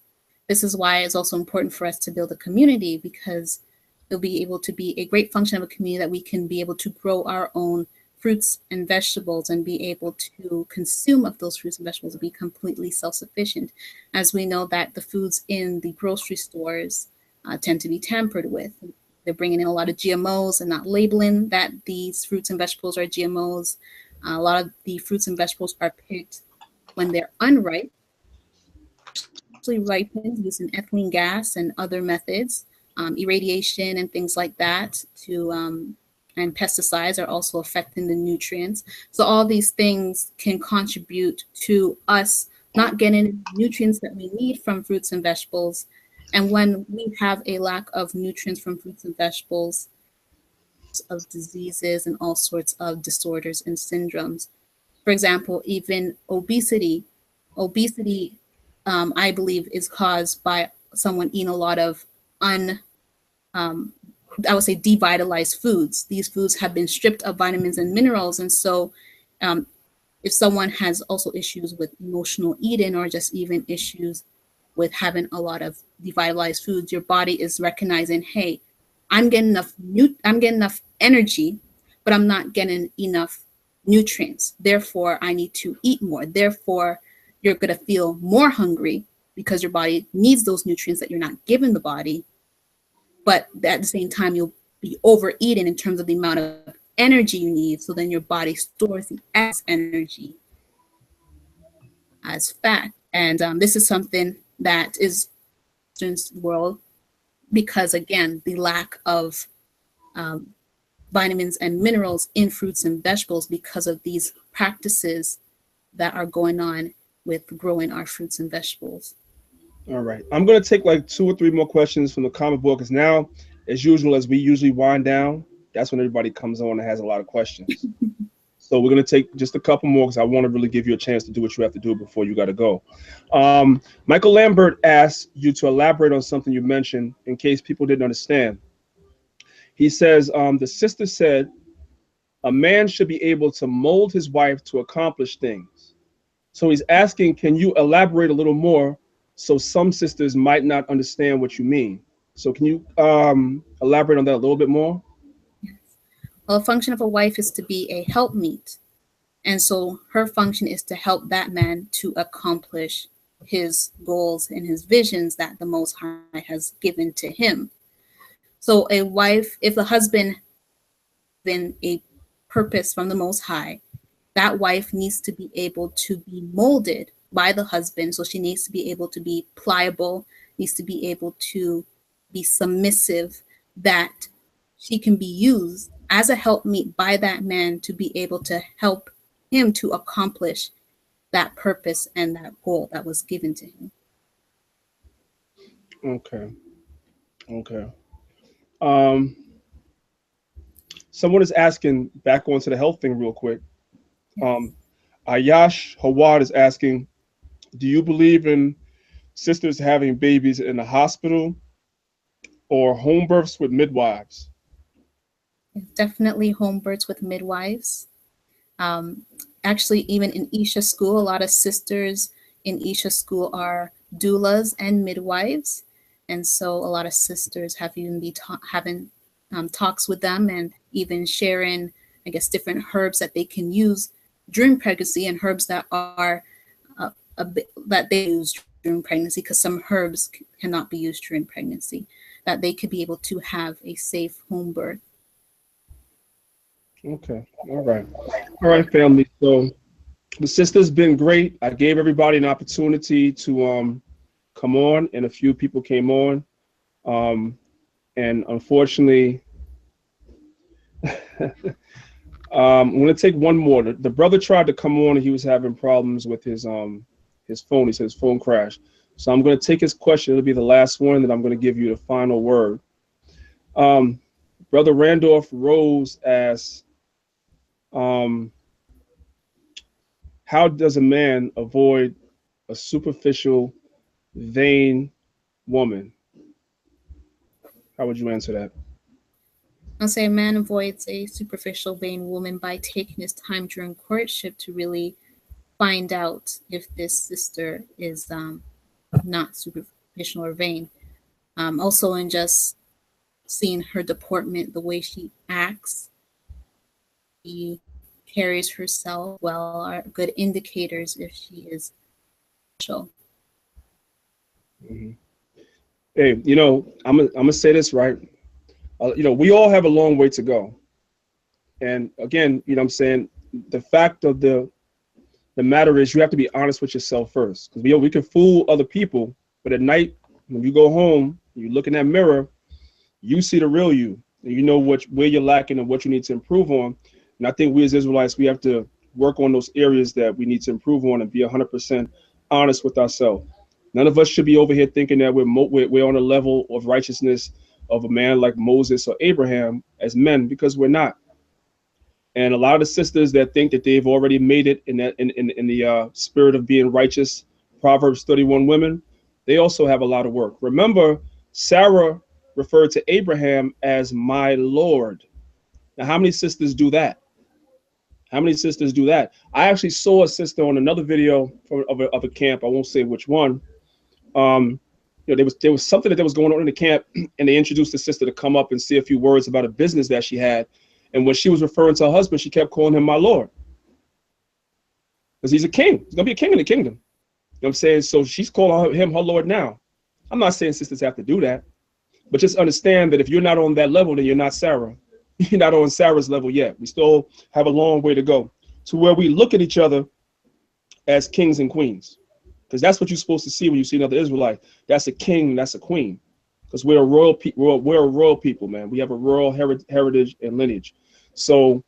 This is why it's also important for us to build a community, because it'll be able to be a great function of a community that we can be able to grow our own fruits and vegetables and be able to consume of those fruits and vegetables and be completely self-sufficient. As we know that the foods in the grocery stores tend to be tampered with. They're bringing in a lot of GMOs and not labeling that these fruits and vegetables are GMOs. A lot of the fruits and vegetables are picked when they're unripe, ripened using ethylene gas and other methods, irradiation and things like that, and pesticides are also affecting the nutrients. So all these things can contribute to us not getting nutrients that we need from fruits and vegetables. And when we have a lack of nutrients from fruits and vegetables, of diseases and all sorts of disorders and syndromes. For example, even obesity. Obesity, I believe, is caused by someone eating a lot of I would say devitalized foods. These foods have been stripped of vitamins and minerals, and so if someone has also issues with emotional eating or just even issues with having a lot of devitalized foods, your body is recognizing, hey, I'm getting enough energy, but I'm not getting enough nutrients. Therefore, I need to eat more. Therefore, you're going to feel more hungry because your body needs those nutrients that you're not giving the body. But at the same time, you'll be overeating in terms of the amount of energy you need. So then your body stores the excess energy as fat. And this is something that is in the world because, again, the lack of vitamins and minerals in fruits and vegetables because of these practices that are going on with growing our fruits and vegetables. All right. I'm going to take like 2 or 3 more questions from the comment board because now, as usual, as we usually wind down, that's when everybody comes on and has a lot of questions. So we're going to take just a couple more because I want to really give you a chance to do what you have to do before you got to go. Michael Lambert asked you to elaborate on something you mentioned in case people didn't understand. He says, the sister said, a man should be able to mold his wife to accomplish things. So he's asking, can you elaborate a little more so some sisters might not understand what you mean? So can you elaborate on that a little bit more? Well, a function of a wife is to be a helpmeet. And so her function is to help that man to accomplish his goals and his visions that the Most High has given to him. So a wife, if the husband has been a purpose from the Most High, that wife needs to be able to be molded by the husband. So she needs to be able to be pliable, needs to be able to be submissive, that she can be used as a helpmeet by that man to be able to help him to accomplish that purpose and that goal that was given to him. Okay. Okay. Someone is asking, back onto the health thing real quick. Ayash Hawad is asking, do you believe in sisters having babies in the hospital or home births with midwives? Definitely home births with midwives. Actually, even in Isha School, a lot of sisters in Isha School are doulas and midwives. And so a lot of sisters have even be having talks with them and even sharing, I guess, different herbs that they can use during pregnancy and herbs that are that they use during pregnancy, because some herbs cannot be used during pregnancy, that they could be able to have a safe home birth. Okay. All right, family. So the sister's been great. I gave everybody an opportunity to come on, and a few people came on. And unfortunately, I'm going to take one more. The brother tried to come on, and he was having problems with his phone. He said his phone crashed. So I'm going to take his question. It'll be the last one, and I'm going to give you the final word. Brother Randolph Rose asks, how does a man avoid a superficial, vain woman? How would you answer that? I'll say a man avoids a superficial, vain woman by taking his time during courtship to really find out if this sister is not superficial or vain. Also, in just seeing her deportment, the way she acts, she carries herself well, are good indicators if she is special. Mm-hmm. Hey, I'm gonna say this right. We all have a long way to go. And again, what I'm saying, the fact of the matter is you have to be honest with yourself first. Because we can fool other people, but at night when you go home, you look in that mirror, you see the real you, and you know where you're lacking and what you need to improve on. And I think we as Israelites, we have to work on those areas that we need to improve on and be 100% honest with ourselves. None of us should be over here thinking that we're on a level of righteousness of a man like Moses or Abraham as men, because we're not. And a lot of the sisters that think that they've already made it in the spirit of being righteous, Proverbs 31 women, they also have a lot of work. Remember, Sarah referred to Abraham as my Lord. Now, how many sisters do that? How many sisters do that? I actually saw a sister on another video of a camp. I won't say which one. There was something that was going on in the camp, and they introduced the sister to come up and say a few words about a business that she had. And when she was referring to her husband, she kept calling him my Lord, because he's a king. He's gonna be a king in the kingdom. You know what I'm saying? So she's calling him her Lord now. I'm not saying sisters have to do that, but just understand that if you're not on that level, then you're not Sarah. You're not on Sarah's level yet. We still have a long way to go to where we look at each other as kings and queens, because that's what you're supposed to see when you see another Israelite. That's a king, that's a queen, because we're a royal people, man. We have a royal heritage and lineage. So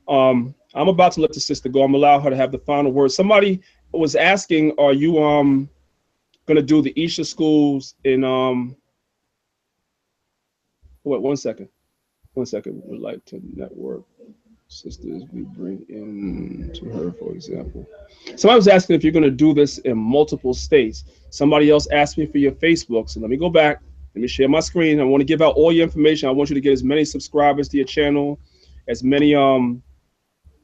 I'm about to let the sister go. I'm gonna allow her to have the final word. Somebody was asking, are you gonna do the Isha schools in wait, one second. Would like to network sisters we bring in to her, for example. Somebody was asking if you're going to do this in multiple states. Somebody else asked me for your Facebook. So let me go back. Let me share my screen. I want to give out all your information. I want you to get as many subscribers to your channel, as many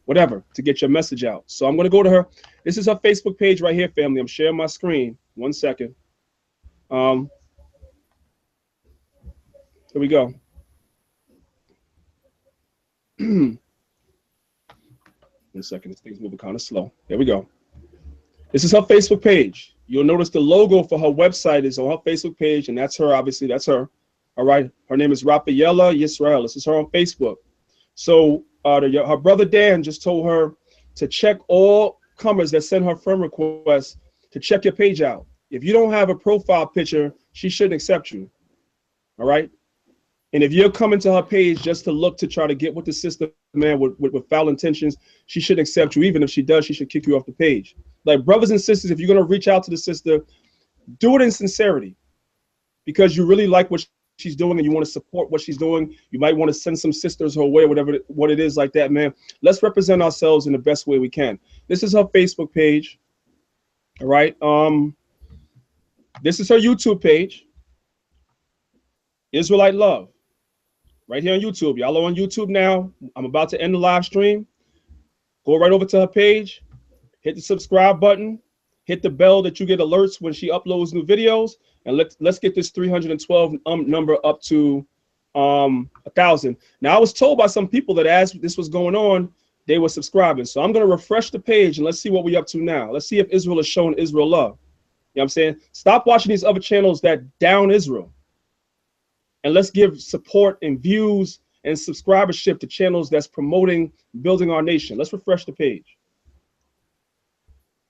whatever, to get your message out. So I'm going to go to her. This is her Facebook page right here, family. I'm sharing my screen. One second. Here we go. One second, this thing's moving kind of slow. There we go. This is her Facebook page. You'll notice the logo for her website is on her Facebook page, and that's her, obviously, that's her. All right, her name is Raphaela Yisrael. This is her on Facebook. So her brother Dan just told her to check all comers that send her friend requests to check your page out. If you don't have a profile picture, she shouldn't accept you. All right. And if you're coming to her page just to look to try to get with the sister, man, with foul intentions, she shouldn't accept you. Even if she does, she should kick you off the page. Like, brothers and sisters, if you're going to reach out to the sister, do it in sincerity, because you really like what she's doing and you want to support what she's doing. You might want to send some sisters her way, what it is like that, man. Let's represent ourselves in the best way we can. This is her Facebook page. All right. This is her YouTube page, Israelite Love. right here on YouTube. Y'all are on YouTube now. I'm about to end the live stream. Go right over to her page, hit the subscribe button, hit the bell that you get alerts when she uploads new videos, and let's get this 312 number up to 1,000. Now, I was told by some people that as this was going on, they were subscribing. So I'm going to refresh the page and let's see what we're up to now. Let's see if Israel is showing Israel love. You know what I'm saying? Stop watching these other channels that down Israel. And let's give support and views and subscribership to channels that's promoting building our nation. Let's refresh the page.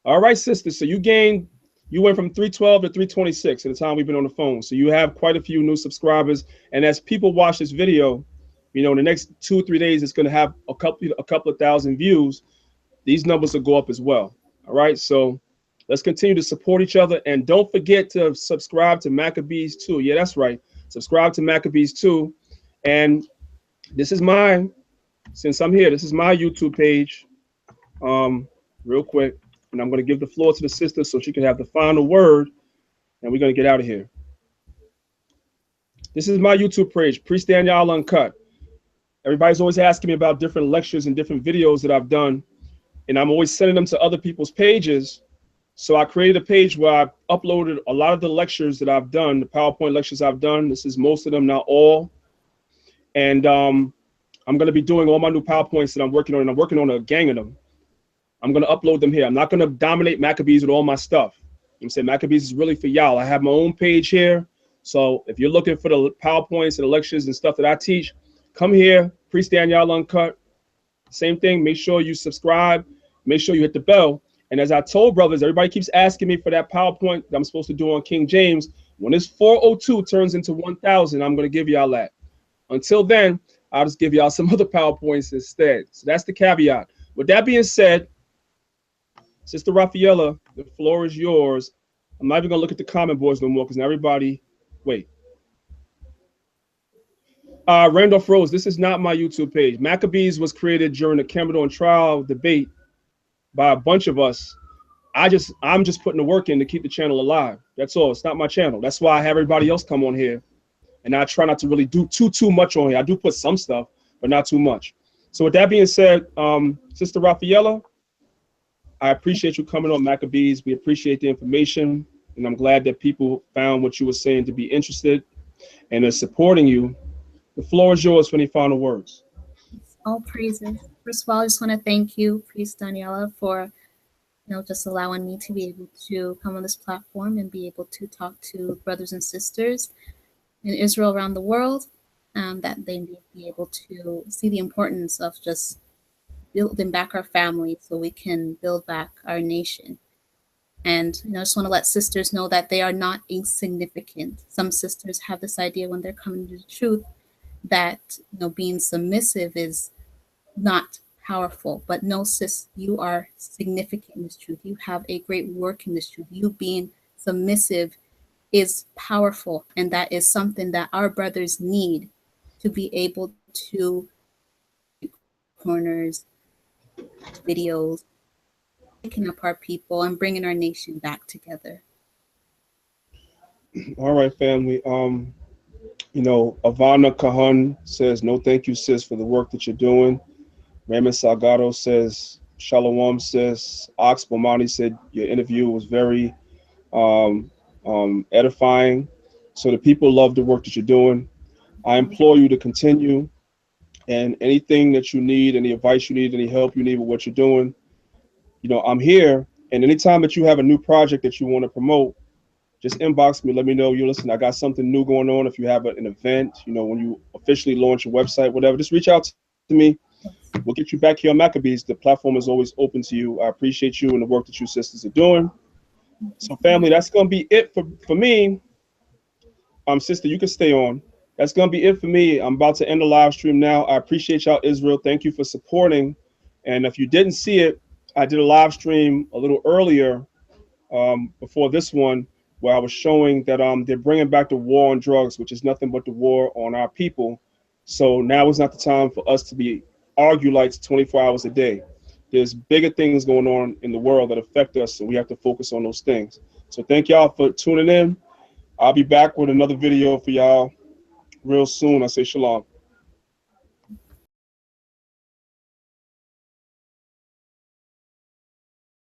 All right, sisters. So you went from 312 to 326 at the time we've been on the phone. So you have quite a few new subscribers. And as people watch this video, you know, in the next 2 or 3 days, it's going to have a couple of thousand views. These numbers will go up as well. All right. So let's continue to support each other. And don't forget to subscribe to Maccabees too. Yeah, that's right. Subscribe to Maccabees too. And this is mine. Since I'm here, this is my YouTube page. Real quick. And I'm going to give the floor to the sister so she can have the final word. And we're going to get out of here. This is my YouTube page, Priest Daniel Uncut. Everybody's always asking me about different lectures and different videos that I've done. And I'm always sending them to other people's pages. So I created a page where I uploaded a lot of the lectures that I've done, the PowerPoint lectures I've done. This is most of them, not all. And I'm going to be doing all my new PowerPoints that I'm working on. And I'm working on a gang of them. I'm going to upload them here. I'm not going to dominate Maccabees with all my stuff. I'm saying Maccabees is really for y'all. I have my own page here. So if you're looking for the PowerPoints and the lectures and stuff that I teach, come here, Priest Daniel Uncut. Same thing. Make sure you subscribe. Make sure you hit the bell. And as I told brothers, everybody keeps asking me for that PowerPoint that I'm supposed to do on King James. When this 402 turns into 1,000, I'm going to give y'all that. Until then, I'll just give y'all some other PowerPoints instead. So that's the caveat. With that being said, Sister Raphaela, the floor is yours. I'm not even going to look at the comment boards no more because now everybody, wait. Randolph Rose, this is not my YouTube page. Maccabees was created during the Cameron trial debate by a bunch of us. I'm just putting the work in to keep the channel alive. That's all. It's not my channel. That's why I have everybody else come on here. And I try not to really do too much on here. I do put some stuff, but not too much. So with that being said, Sister Raphaela, I appreciate you coming on Maccabees. We appreciate the information. And I'm glad that people found what you were saying to be interested and are supporting you. The floor is yours for any final words. All praises. First of all, I just want to thank you, Priest Daniela, for just allowing me to be able to come on this platform and be able to talk to brothers and sisters in Israel around the world, that they may be able to see the importance of just building back our family so we can build back our nation. And I just want to let sisters know that they are not insignificant. Some sisters have this idea when they're coming to the truth that being submissive is not powerful. But no, sis, you are significant in this truth. You have a great work in this truth. You being submissive is powerful, and that is something that our brothers need to be able to corners, videos, picking up our people and bringing our nation back together. All right, family. Ivana Kahan says, no, thank you, sis, for the work that you're doing. Raymond Salgado says, Shalom, sis. Ox Bomani said, your interview was very edifying. So the people love the work that you're doing. I implore you to continue, and anything that you need, any advice you need, any help you need with what you're doing, I'm here. And anytime that you have a new project that you want to promote, just inbox me. Let me know. Listen, I got something new going on. If you have an event, when you officially launch your website, whatever, just reach out to me. We'll get you back here on Maccabees. The platform is always open to you. I appreciate you and the work that you sisters are doing. So family, that's going to be it for me. Sister, you can stay on. That's going to be it for me. I'm about to end the live stream now. I appreciate y'all, Israel. Thank you for supporting. And if you didn't see it, I did a live stream a little earlier before this one, where I was showing that they're bringing back the war on drugs, which is nothing but the war on our people. So now is not the time for us to be argue-lights 24 hours a day. There's bigger things going on in the world that affect us, and we have to focus on those things. So thank y'all for tuning in. I'll be back with another video for y'all real soon. I say shalom.